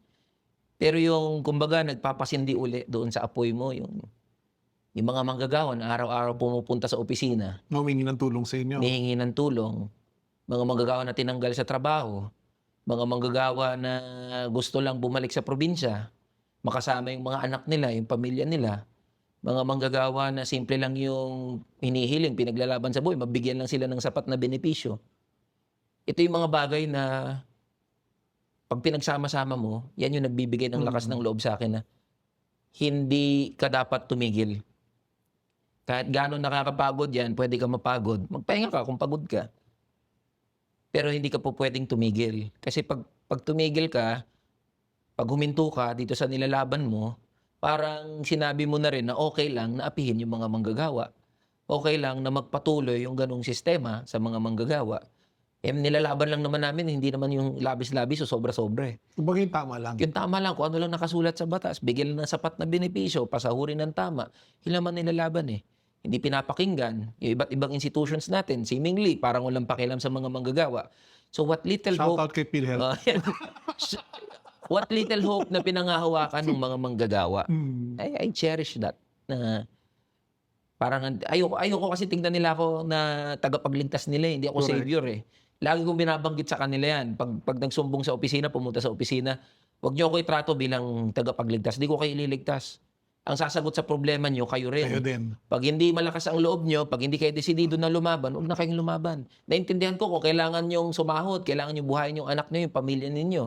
Pero yung, kumbaga, nagpapasindi uli doon sa apoy mo, yung mga manggagawa na araw-araw pumupunta sa opisina, Humingi ng tulong sa inyo. nihingi ng tulong, mga manggagawa na tinanggal sa trabaho, mga manggagawa na gusto lang bumalik sa probinsya, makasama yung mga anak nila, yung pamilya nila, mga manggagawa na simple lang yung hinihiling, pinaglalaban sa buhay, mabigyan lang sila ng sapat na benepisyo. Ito yung mga bagay na pag pinagsama-sama mo, yan yung nagbibigay ng lakas ng loob sa akin na hindi ka dapat tumigil. Kahit gano'n nakakapagod yan, pwede ka mapagod. Magpahinga ka kung pagod ka. Pero hindi ka po pwedeng tumigil. Kasi pag tumigil ka, pag huminto ka dito sa nilalaban mo, parang sinabi mo na rin na okay lang na apihin yung mga manggagawa. Okay lang na magpatuloy yung ganong sistema sa mga manggagawa. Nilalaban lang naman namin, hindi naman yung labis-labis o sobra-sobra eh. Kumbaga yung tama lang. Yung tama lang, kung ano lang nakasulat sa batas, bigyan lang ng sapat na benepisyo, pasahurin ng tama, yun naman nilalaban eh. Hindi pinapakinggan. Yung iba't ibang institutions natin, seemingly, parang walang pakialam sa mga manggagawa. So what little Shout hope... out kay PhilHealth. What little hope na pinangahawakan ng mga manggagawa. I cherish that. Na parang ayoko kasi tingnan nila ako na tagapagligtas nila, hindi ako Correct. savior eh. Lagi kong binabanggit sa kanila yan. Pag nagsumbong sa opisina, pumunta sa opisina, huwag niyo ako itrato bilang tagapagligtas. Hindi ko kayo ililigtas. Ang sasagot sa problema niyo, kayo rin. Kayo din. Pag hindi malakas ang loob nyo, pag hindi kayo desidido na lumaban, huwag na kayong lumaban. Naintindihan ko kung kailangan nyong sumahod, kailangan nyong buhayin yung anak niyo, yung pamilya ninyo.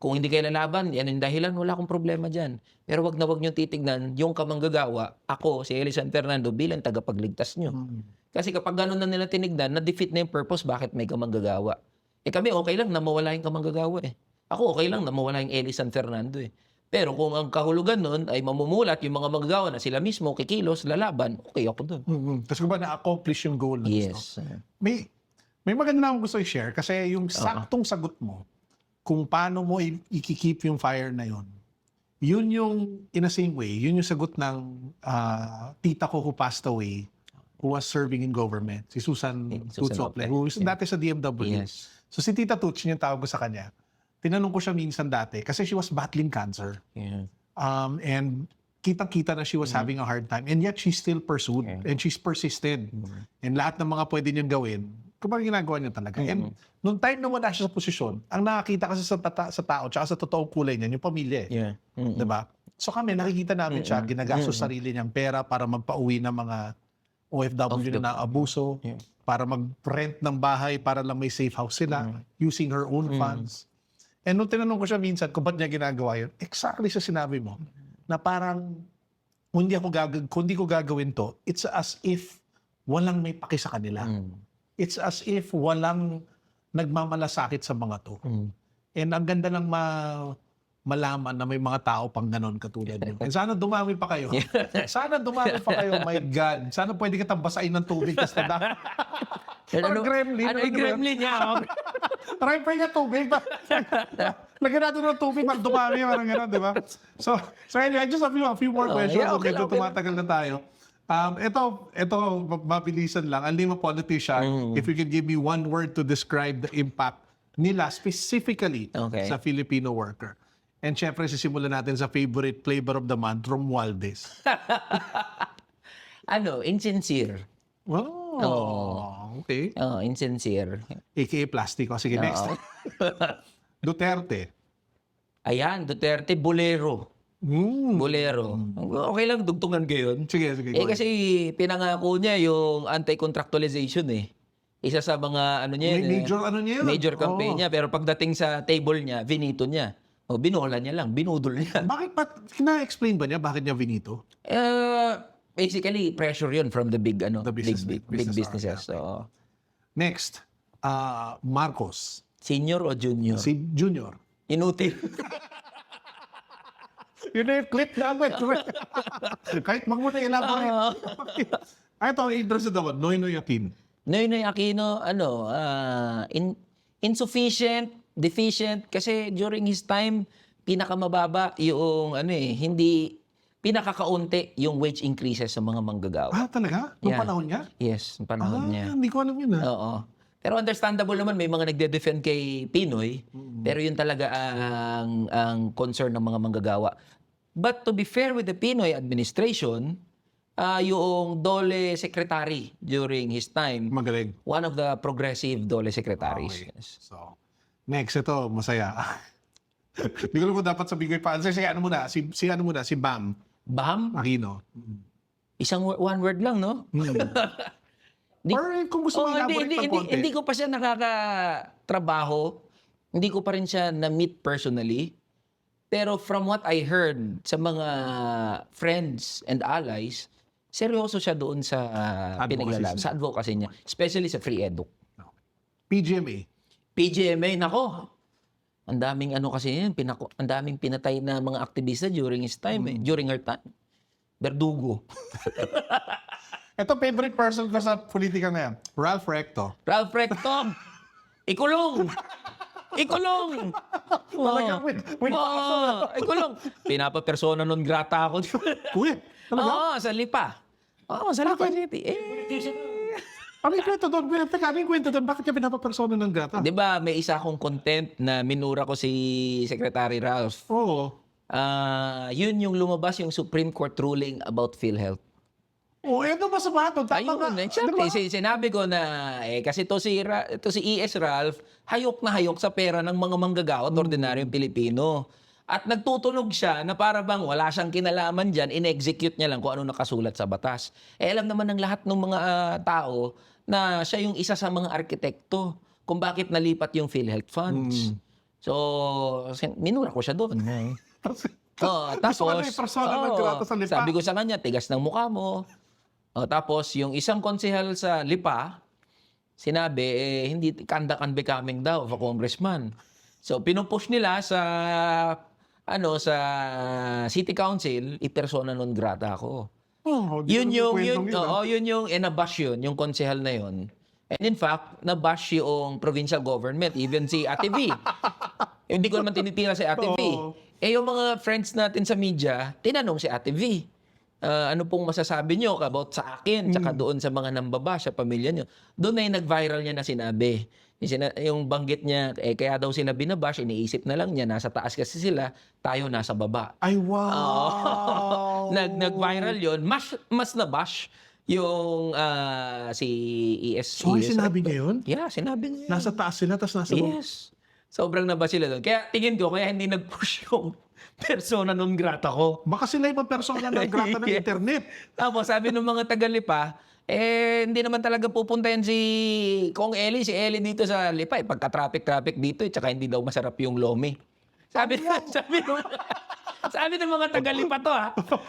Kung hindi kayo lalaban, yan yung dahilan, wala akong problema dyan. Pero wag na wag nyo titignan yung kamanggagawa, ako, si Eli San Fernando, bilang tagapagligtas nyo. Kasi kapag gano'n na nila tinignan, na-defeat na yung purpose, bakit may kamanggagawa? Kami okay lang na mawala yung kamanggagawa eh. Ako okay lang na mawala yung Eli San Fernando eh. Pero kung ang kahulugan nun ay mamumulat yung mga manggagawa na sila mismo kikilos, lalaban, okay ako dun. Tapos kung ba na-accomplish yung goal na gusto? Yes. May maganda na akong gusto i-share kasi yung saktong sagot mo kung paano mo i-keep yung fire na yun yung, in the same way, yun yung sagot ng tita ko who passed away, who was serving in government, si Susan Tuts Ople, who is dati sa DMW. Yes. So si Tita Tuts, yun yung tawag ko sa kanya. Tinanong ko siya minsan dati kasi she was battling cancer. Yeah. And kitang-kita na she was having a hard time. And yet, she still pursued. And she's persisted. And lahat ng mga pwede niyang gawin, kumbaga ginagawa niya talaga. And nung time na wala siya sa posisyon, ang nakakita kasi sa tao, tsaka sa totoong kulay niya, yung pamilya. Yeah. Diba? So kami, nakikita namin siya, ginagastos sarili niyang pera para magpauwi ng mga OFW na naabuso Yeah. para mag-rent ng bahay para lang may safe house sila using her own funds. And nung tinanong ko siya minsan kung ba't niya ginagawa yun, exactly sa sinabi mo, na parang kung hindi ko gagawin to, it's as if walang may paki sa kanila. It's as if walang nagmamalasakit sa mga to. And ang ganda lang malaman na may mga tao pang ganon katulad niyo. And sana dumami pa kayo. Sana dumami pa kayo, my God. Sana pwede kitang basain ng tubig. Parang gremlin. Ano yung gremlin niya? Try pa niya tubig. Lagyan natin ng tubig, mag dumami, parang gano'n, di ba? So anyway, I just have a few more questions. yeah, okay, Medyo okay. tumatagal na tayo. Ito, mabilisan lang. Ang lima politician, if you can give me one word to describe the impact nila specifically Okay. sa Filipino worker. And syempre, sisimulan natin sa favorite flavor of the month, Romualdez. Insincere. Okay. Insincere. AKA plastic. O, sige, next. Duterte. Ayan, Duterte, bolero. Bolero. Okay lang, dugtungan kayo yun. Sige. go ahead. Kasi pinangako niya yung anti-contractualization eh. Isa sa mga niya yun, Major ano niya yun? major campaign Oo. niya. Pero pagdating sa table niya, vinito niya. O, binola niya lang, binudol niya. Bakit pa, kina-explain ba niya bakit niya vinito? Basically, pressure yun from the big, The business- big business businesses. arm, So, Next, Marcos. senior o junior? Si Junior. Inutil. Yun na yung clip namin. Kahit magmuna elaborate. Ito, interested ako. Noynoy Aquino. Noynoy Aquino, insufficient, deficient, kasi during his time, pinakamababa yung, hindi, pinakakaunti yung wage increases sa mga manggagawa. Talaga? Noong Yeah. panahon niya? Yes, yung panahon niya. Hindi ko alam yun Oo. Pero understandable naman, may mga nagde-defend kay Pinoy, pero yun talaga ang concern ng mga manggagawa. But to be fair with the Pinoy administration, yung Dole secretary during his time, Magaling. one of the progressive Dole secretaries. Okay. Yes. So, next, ito, masaya. Hindi ko alam kung dapat sabihin ko yung pansin. Si Bam Bam, Aquino. one word lang, no? Or kung gusto mo elaborate ng konti. Hindi ko pa siya nakakatrabaho. Hindi ko pa rin siya na-meet personally. Pero from what I heard sa mga friends and allies, seryoso siya doon sa pinaglalaban, sa advocacy niya. Especially sa free edu. PGMA. PGMA, nako. Ang daming kasi yan, ang daming pinatay na mga aktivista during his time, during her time. Berdugo. Ito, favorite person ko sa politika na yan. Ralph Recto. Ralph Recto, ikulong! Ikulong! Talaga, wait. Ikulong! Pinapapersona non grata ako. Uy, talaga? Oo, sa Lipa. Oo, sa Lipa City. Ano yung kwento doon? Teka, ano yung kwento doon? Bakit ka pinapapersona ng gata? Di ba, may isa akong content na minura ko si Secretary Ralph. Oo. Yun yung lumabas yung Supreme Court ruling about PhilHealth. Ito ba sa bato? Tama Ayun, nga. exactly. Diba? Sinabi ko na, kasi to si E.S. Ralph, hayok na hayok sa pera ng mga manggagawa at ordinaryong Pilipino. At nagtutunog siya na para bang wala siyang kinalaman dyan, in-execute niya lang kung ano nakasulat sa batas. Alam naman ng lahat ng mga tao na siya yung isa sa mga arkitekto kung bakit nalipat yung PhilHealth funds. So, minura ko siya doon. Gusto ko na yung persona ng grata sa Lipa. Sabi ko sa kanya, tigas ng mukha mo. Tapos, yung isang konsehal sa Lipa, sinabi, hindi conduct unbecoming daw of a congressman. So, pinupush nila sa City Council, i-persona non grata ako. Yun yung inabash yung konsehal na yun. And in fact, nabash yung provincial government, even si Ate V. Hindi ko naman tinitira si Ate V. Yung mga friends natin sa media, tinanong si Ate V, ano pong masasabi nyo about sa akin, tsaka doon sa mga nambabash sa pamilya nyo. Doon ay nag-viral niya na sinabi. Yung banggit niya, kaya daw sila binabash, iniisip na lang niya, nasa taas kasi sila, tayo nasa baba. Ay, wow! Nag-viral yun. Mas nabash yung si ES. So, sinabi niya yun? Yeah, sinabi niya. Nasa taas sila, tapos nasa baba. Yes. Sobrang nabash sila doon. Kaya tingin ko, kaya hindi nag-push yung persona non grata ko. Baka sila yung persona ng grata ng internet. Tapos sabi ng mga Tagalipa, Hindi naman talaga pupunta yan si Kong Eli, si Eli dito sa Lipa. Pagka-traffic dito, tsaka hindi daw masarap yung lomi. Sabi sabi ng mga taga-Lipa to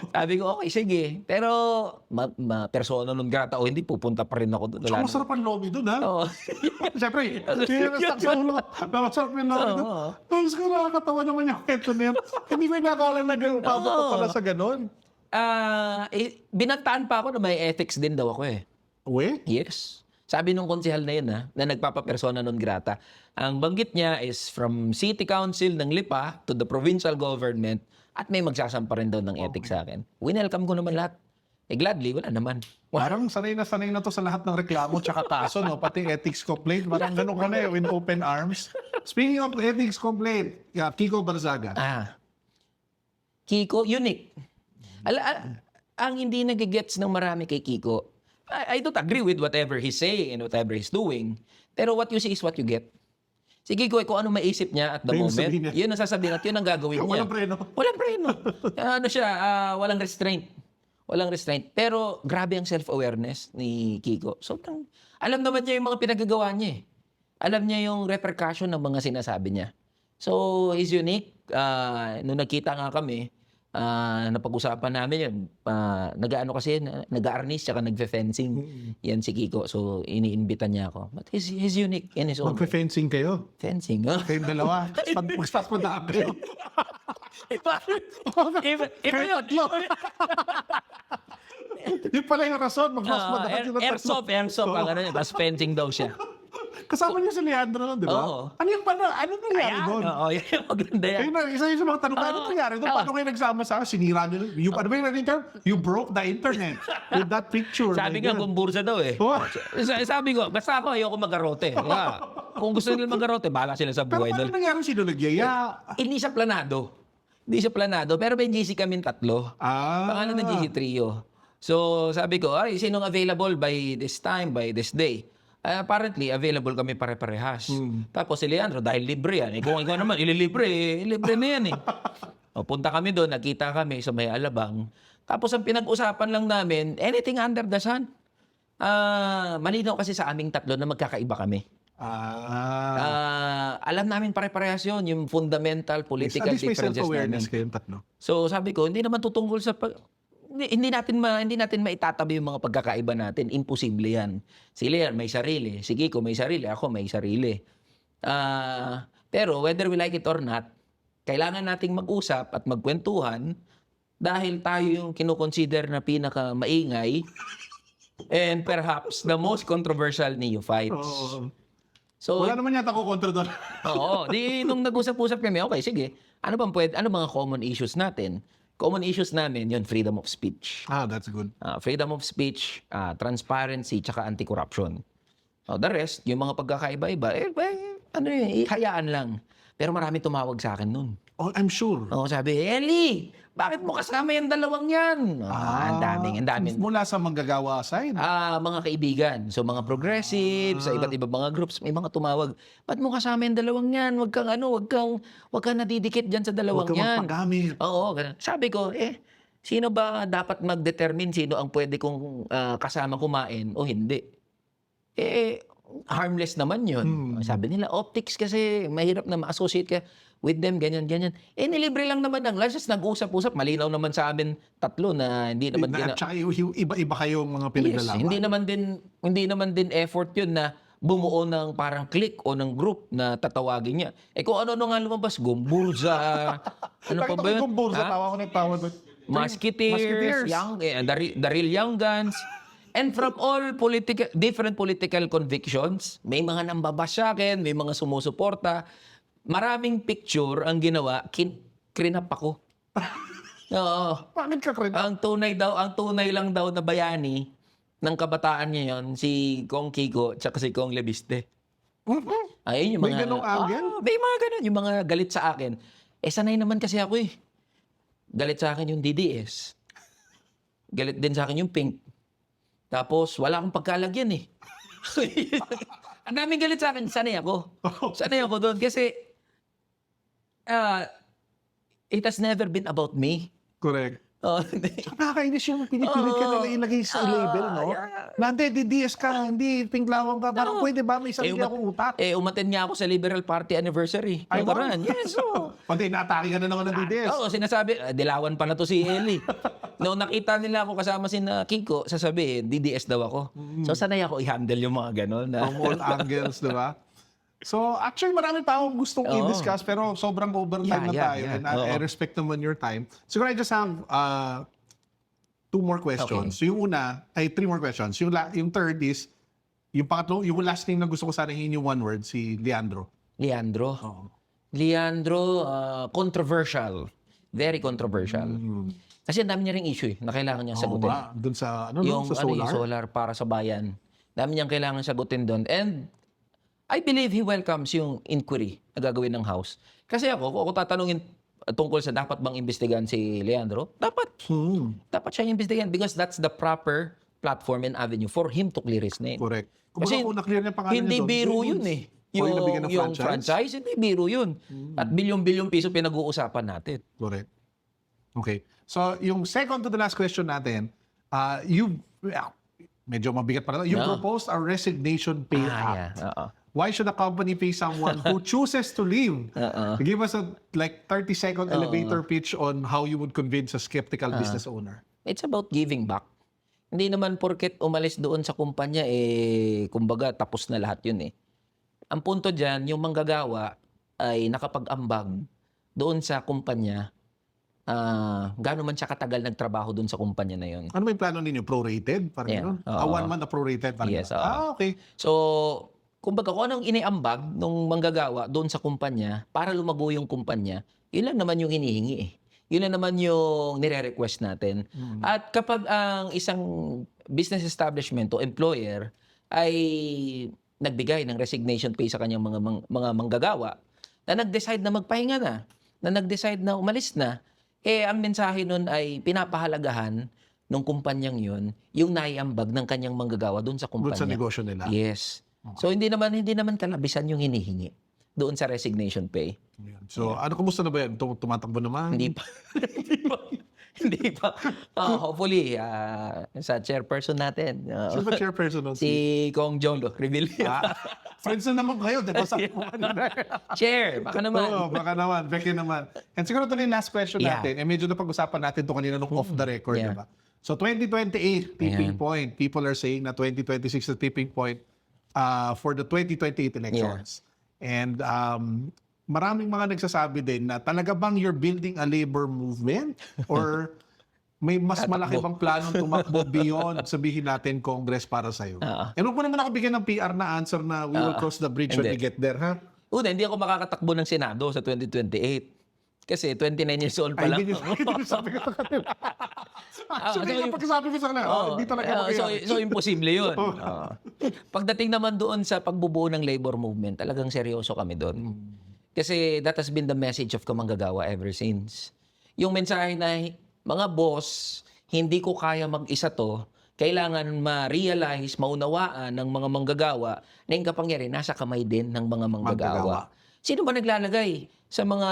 Sabi ko, okay, sige. Pero persona non grata o hindi, pupunta pa rin ako doon. Tsaka masarap ang lobby doon, ha? Oo. Siyempre, yun ang stuck sa ulo. Masarap yung lobby doon. Tapos ko nakakatawa naman yung kwento na yan. Hindi ko nakakala na gano'n pa pala sa gano'n. Binantaan pa ako na may ethics din daw ako eh. Uwe? Yes. Sabi nung konsehal na yun na nagpapapersona non grata, ang banggit niya is from City Council ng Lipa to the provincial government at may magsasampa rin daw ng ethics sa akin. Winelcome ko naman lahat. Gladly, wala naman. Parang sanay na to sa lahat ng reklamo tsaka kaso, no? Pati ethics complaint. Parang gano'n ka na in open arms. Speaking of ethics complaint, Kiko Barzaga. Kiko, unique. Ang hindi nagigets ng marami kay Kiko, I don't agree with whatever he's saying and whatever he's doing. Pero what you see is what you get. Si Kiko, kung ano maisip niya at the Ayun, moment, sabihin niya. yun ang sasabihin at yun ang gagawin niya. Walang preno. Walang preno. Ano siya, walang restraint. Walang restraint. Pero grabe ang self-awareness ni Kiko. So, alam naman niya yung mga pinagagawa niya eh. Alam niya yung repercussion ng mga sinasabi niya. So, he's unique. Nung nagkita nga kami, napag-usapan namin yun. Nag-ano kasi, nag-arnis tsaka nagfe-fencing. Yan si Kiko. So, iniimbitan niya ako. But he's unique in his own way. Magpe-fencing kayo. Fencing, ha? Kayong dalawa. Mag-start mo na kayo. Iba yun. Yung pala yung rason. Mag-start mo na kayo. Airsoft. Ang ano yun. Tapos fencing daw siya. Kasama niyo si Leandro nun, di ba? Oo. Ano yung pala? Ano nangyari doon? Oo, yan. Maganda yan. Isa yung sa mga tanong, ano nangyari doon? Paano kayo nagsama sa sinira niyo? Yung, ano ba yung naging term? You broke the internet with that picture. Sabi nga, gumbursa daw eh. Oh. Sabi ko, basta ako ayoko magarote. Kung gusto nila magarote, bahala sila sa Pero buhay paano nila. nangyari sino nagyaya? Hindi siya planado. Pero may GC kaming tatlo. Pangalan ng GC trio. So, sabi ko, ay, sinong available by this time, by this day? Apparently, available kami pare-parehas. Tapos si Leandro, dahil libre yan. Kung ikaw naman, libre na yan eh. Punta kami doon, nakita kami sa may Alabang. Tapos ang pinag-usapan lang namin, anything under the sun. Malinaw kasi sa aming tatlo na magkakaiba kami. Alam namin pare-parehas yun, yung fundamental political At least may differences self-awareness namin. kayong tatlo. So sabi ko, hindi naman tutungkol sa hindi natin maitatabi yung mga pagkakaiba natin. Imposible yan. Si Leon may sarili, si Kiko may sarili, ako may sarili. Pero whether we like it or not, kailangan nating mag-usap at magkwentuhan dahil tayo yung kinukonsider na pinaka-maingay and perhaps the most controversial neophytes. Oo. So, Wala naman yata ko kontra doon. Oo. Nung nag-usap-usap kami, okay, sige. Ano mga common issues natin? Common issues namin, yun, freedom of speech. That's good. Freedom of speech, transparency, tsaka anti-corruption. The rest, yung mga pagkakaiba-iba, hayaan lang. Pero marami tumawag sa akin nun. Oh, I'm sure. Sabi, Eli, bakit mo kasama yung dalawang yan? Ang daming. Mula sa manggagawa side. Mga kaibigan. So, mga progressive, sa iba't ibang mga groups, may mga tumawag. Ba't mo kasama yung dalawang yan? Huwag kang nadidikit dyan sa dalawang Huwag kang yan. magpagamit. Oo, ganun. Sabi ko, sino ba dapat mag-determine sino ang pwede kong kasama kumain o hindi? Harmless naman yun. Sabi nila, optics kasi mahirap na ma-associate ka with them, ganyan. Nilibre lang naman ng lunch. Nag-usap-usap. Malinaw naman sa amin tatlo na hindi naman... Tsaka iba-iba kayong mga pinaglalaban. Hindi naman din effort yun na bumuo ng parang clique o ng group na tatawagin niya. Kung ano-ano nga lumabas, Gumburza, ano pa ba yun? Gumburza, tawa ko na tawa doon. Musketeers, Daryl Young Guns. And from all different political convictions, may mga nambabash sa akin, may mga sumusuporta. Maraming picture ang ginawa, krinap ako. Oo. Bakit ka krinap? Ang tunay lang daw na bayani ng kabataan niya yon, si Kong Kiko at si Kong Lebiste. Ayun yung mga... May ganong angle? May mga ganon, yung mga galit sa akin. Sanay naman kasi ako eh. Galit sa akin yung DDS. Galit din sa akin yung Pink. Tapos, wala akong pagkalagyan eh. Ang daming galit sa akin, sanay ako doon. Kasi, it has never been about me. Correct. Nakakainis yung pinipilit ka nila ilagay sa label, no? Nante, DDS ka, hindi, pinglawang ka. Parang pwede ba may sarili akong utak? Umattend nga ako sa Liberal Party anniversary. Ay, Nakaraan. wow. Yes, oo. Pati naatake ka na naman ng DDS. Oo, sinasabi, dilawan pa na to si Eli. Noong nakita nila ako kasama si Kiko, sasabihin, DDS daw ako. So, sanay ako i-handle yung mga ganon. Na. From all angles, di ba? So, actually, marami pa akong gustong i-discuss, pero sobrang overtime na tayo. And I respect naman your time. Siguro I just have 2 more questions. So, yung una, ay 3 more questions. Yung third is, yung pangatlo, yung last name na gusto ko sana hingin yung one word, si Leandro. Leandro? Oo. Leandro, controversial. Very controversial. Kasi ang dami niya ring issue na kailangan niyang sagutin. Doon sa, Yung sa solar? yung solar para sa bayan. Dami niyang kailangan sagutin doon. And I believe he welcomes yung inquiry na gagawin ng House. Kasi ako, kung ako tatanungin tungkol sa dapat bang imbestigahan si Leandro, dapat. Dapat siya imbestigahan because that's the proper platform and avenue for him to clear his name. Correct. Kasi kung na-clear niya pangalan hindi niya doon, biro yun yun eh. Yung nabigyan ng Yung franchise, hindi biro yun. At bilyon-bilyong piso pinag-uusapan natin. Correct. Okay. So, yung second to the last question natin, medyo mabigat pa rin. You proposed a resignation pay act. Yeah. Oo. Why should a company pay someone who chooses to leave? Give us a 30-second elevator pitch on how you would convince a skeptical business owner. It's about giving back. Hindi naman porket umalis doon sa kumpanya, kumbaga tapos na lahat yun eh. Ang punto dyan, yung manggagawa ay nakapag-ambag doon sa kumpanya, gaano man siya katagal nagtrabaho doon sa kumpanya na yun. Ano ba yung plano ninyo? Prorated? Parang Yeah. yun? Oo. 1 month na prorated? Parang Yes, yun. oo. Okay. So, kumbaga kung anong iniambag nung manggagawa doon sa kumpanya para lumago yung kumpanya, yun lang naman yung hinihingi eh. Yun lang naman yung nire-request natin. At kapag ang isang business establishment o employer ay nagbigay ng resignation pay sa kanyang mga manggagawa na nag-decide na magpahinga na nag-decide na umalis na, ang mensahe nun ay pinapahalagahan ng kumpanyang yun yung naiambag ng kanyang manggagawa doon sa kumpanya. Doon sa negosyo nila. Yes. So hindi naman kalabisan yung hinihingi doon sa resignation pay. So, kumusta na ba yan? Tumatakbo naman? Hindi pa. Hindi pa. Hopefully, sa chairperson natin. Sino ba chairperson nun? Si Kong Jolo Revilla. Friends na naman kayo. Diba? Chair, baka naman. Oo, baka naman. Becky naman. And siguro ito na yung last question Yeah. natin. Medyo napag-usapan natin ito kanina nung off the record. Yeah. Diba? So, 2028, tipping Ayan. point. People are saying na 2026 the tipping point for the 2028 elections. And maraming mga nagsasabi din na talaga bang you're building a labor movement? Or may mas malaki bang planong tumakbo beyond sabihin natin Congress para sa'yo? And huwag mo naman ako bigyan ng PR na answer na we will cross the bridge when we get there, ha? Una, hindi ako makakatakbo ng Senado sa 2028. Kasi 29 years old pa lang. Hindi sabi ko sa kanila. Actually, kapag sabi ko sa kanila, hindi talaga so imposible yun. Pagdating naman doon sa pagbubuo ng labor movement, talagang seryoso kami doon. Kasi that has been the message of kamanggagawa ever since. Yung mensahe na, mga boss, hindi ko kaya mag-isa to, kailangan ma-realize, maunawaan ng mga manggagawa na yung kapangyarihan nasa kamay din ng mga manggagawa. Sino ba naglalagay sa mga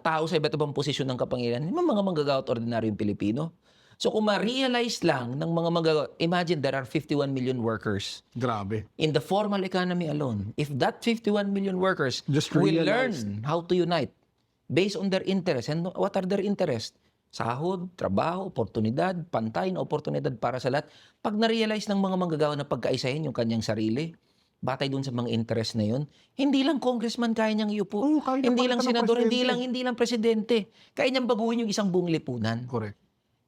tao sa iba't ibang posisyon ng kapangyarihan? Yung mga manggagawa at ordinaryong Pilipino. So kung ma-realize lang ng mga manggagawa, imagine there are 51 million workers Grabe. in the formal economy alone. If that 51 million workers Just will realize. learn how to unite based on their interests, and what are their interests? Sahod, trabaho, oportunidad, pantay na oportunidad para sa lahat. Pag na-realize ng mga manggagawa na pagkaisahin yung kanyang sarili, batay dun sa mga interest na yun, hindi lang congressman kaya niyang iupo. Kaya niya Hindi lang palitan ng senador, presidente. hindi lang presidente. Kaya niyang baguhin yung isang buong lipunan. Correct.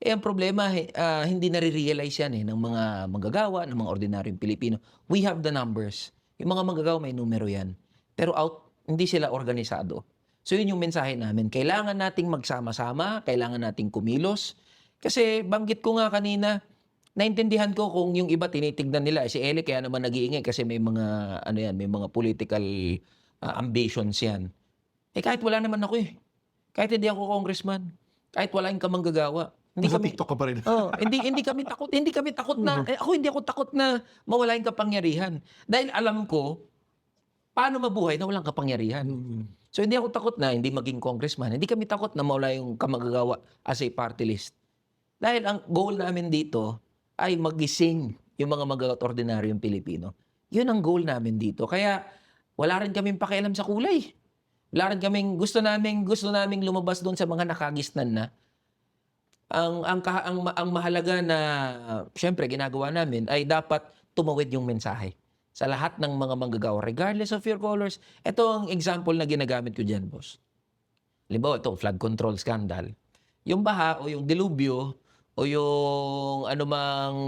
Ang problema, hindi nare-realize yan ng mga manggagawa, ng mga ordinaryong Pilipino. We have the numbers. Yung mga manggagawa may numero yan. Pero hindi sila organisado. So yun yung mensahe namin. Kailangan nating magsama-sama, kailangan nating kumilos. Kasi banggit ko nga kanina, naintindihan ko kung yung iba tinitignan nila. Si Eli kaya naman nag-iingay kasi may mga, may mga political ambitions yan. Kahit wala naman ako eh. Kahit hindi ako congressman. Kahit wala yung kamanggagawa. Nasa TikTok ka pa rin. Hindi kami takot. Hindi kami takot na hindi ako takot na mawala yung kapangyarihan. Dahil alam ko paano mabuhay na walang kapangyarihan. So hindi ako takot na hindi maging congressman. Hindi kami takot na mawala yung kamanggagawa as a party list. Dahil ang goal namin dito ay magising yung mga magagat ordinaryong Pilipino. Yun ang goal namin dito. Kaya wala rin kaming pakialam sa kulay. Wala rin kaming gusto naming lumabas doon sa mga nakagisnan na. Ang mahalaga na syempre ginagawa namin ay dapat tumawid yung mensahe sa lahat ng mga manggagawa regardless of your colors. Ito ang example na ginagamit ko diyan, boss. Halimbawa, ito, flood control scandal. Yung baha o yung dilubyo o yung anumang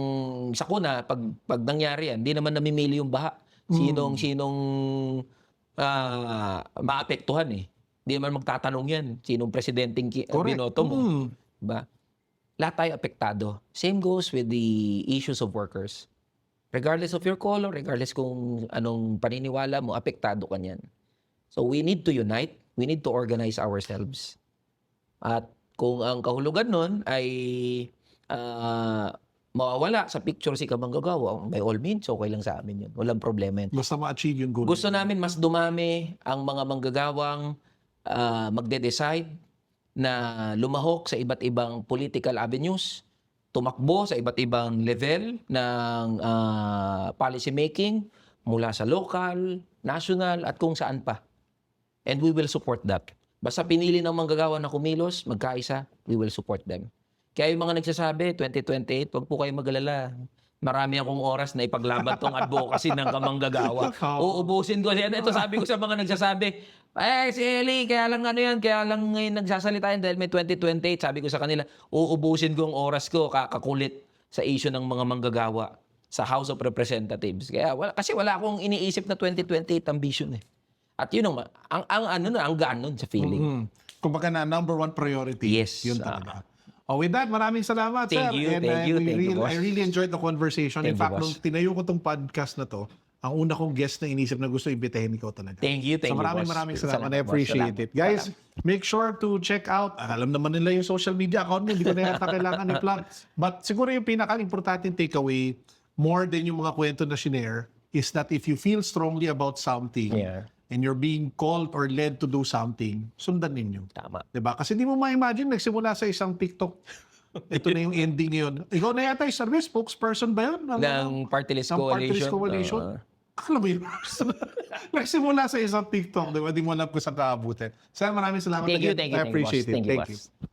sakuna, pag nangyari yan, hindi naman namimili yung baha. Sinong maapektuhan eh. Hindi naman magtatanong yan. Sinong presidenteng binoto mo. Diba? Lahat tayo apektado. Same goes with the issues of workers. Regardless of your color, regardless kung anong paniniwala mo, apektado ka niyan. So we need to unite. We need to organize ourselves. At kung ang kahulugan nun ay mawawala sa picture si kamanggagawa, by all means, okay lang sa amin yun. Walang problema yun. Basta ma-achieve yung goal. Gusto namin mas dumami ang mga manggagawang magde-decide na lumahok sa iba't ibang political avenues, tumakbo sa iba't ibang level ng policy making mula sa local, national, at kung saan pa. And we will support that. Basta pinili ng manggagawa na kumilos, magkaisa, we will support them. Kaya yung mga nagsasabi, 2028, wag po kayo mag-alala. Marami akong oras na ipaglaban tong advocacy ng kamanggagawa. Uubusin ko. Ito sabi ko sa mga nagsasabi, si Eli, kaya lang kaya lang ngayon nagsasalita yan dahil may 2028. Sabi ko sa kanila, uubusin ko ang oras ko, kakakulit sa issue ng mga manggagawa sa House of Representatives. Kasi wala akong iniisip na 2028 ambition eh. At yun ang ganon sa feeling. Kumbaga na number one priority. Yes. Yun talaga. With that, maraming salamat, sir. Thank you, boss. I really enjoyed the conversation. In Thank you, fact, boss. nung tinayo ko tong podcast na to, ang una kong guest na inisip na gusto ibitahin ikaw talaga. Thank you, So maraming boss. salamat. I boss. appreciate it. Guys, make sure to check out. Alam naman nila yung social media account mo. Hindi ko na yata kailangan i-plug. But siguro yung pinaka-importanting takeaway, more than yung mga kwento na shinare, is that if you feel strongly about something, Yeah. and you're being called or led to do something, sundan ninyo. Tama. Diba? Kasi di mo ma-imagine, nagsimula sa isang TikTok. Ito na yung ending ngayon. Ikaw na yata yung service spokesperson ba yun? Ng Party List Ng Party List Coalition. Coalition. Alam mo yun? Nagsimula sa isang TikTok, di ba? Di mo alam kung saan kaabutin. Sir, maraming salamat. Thank you, again. I boss. appreciate it. Thank you, Thank boss. you.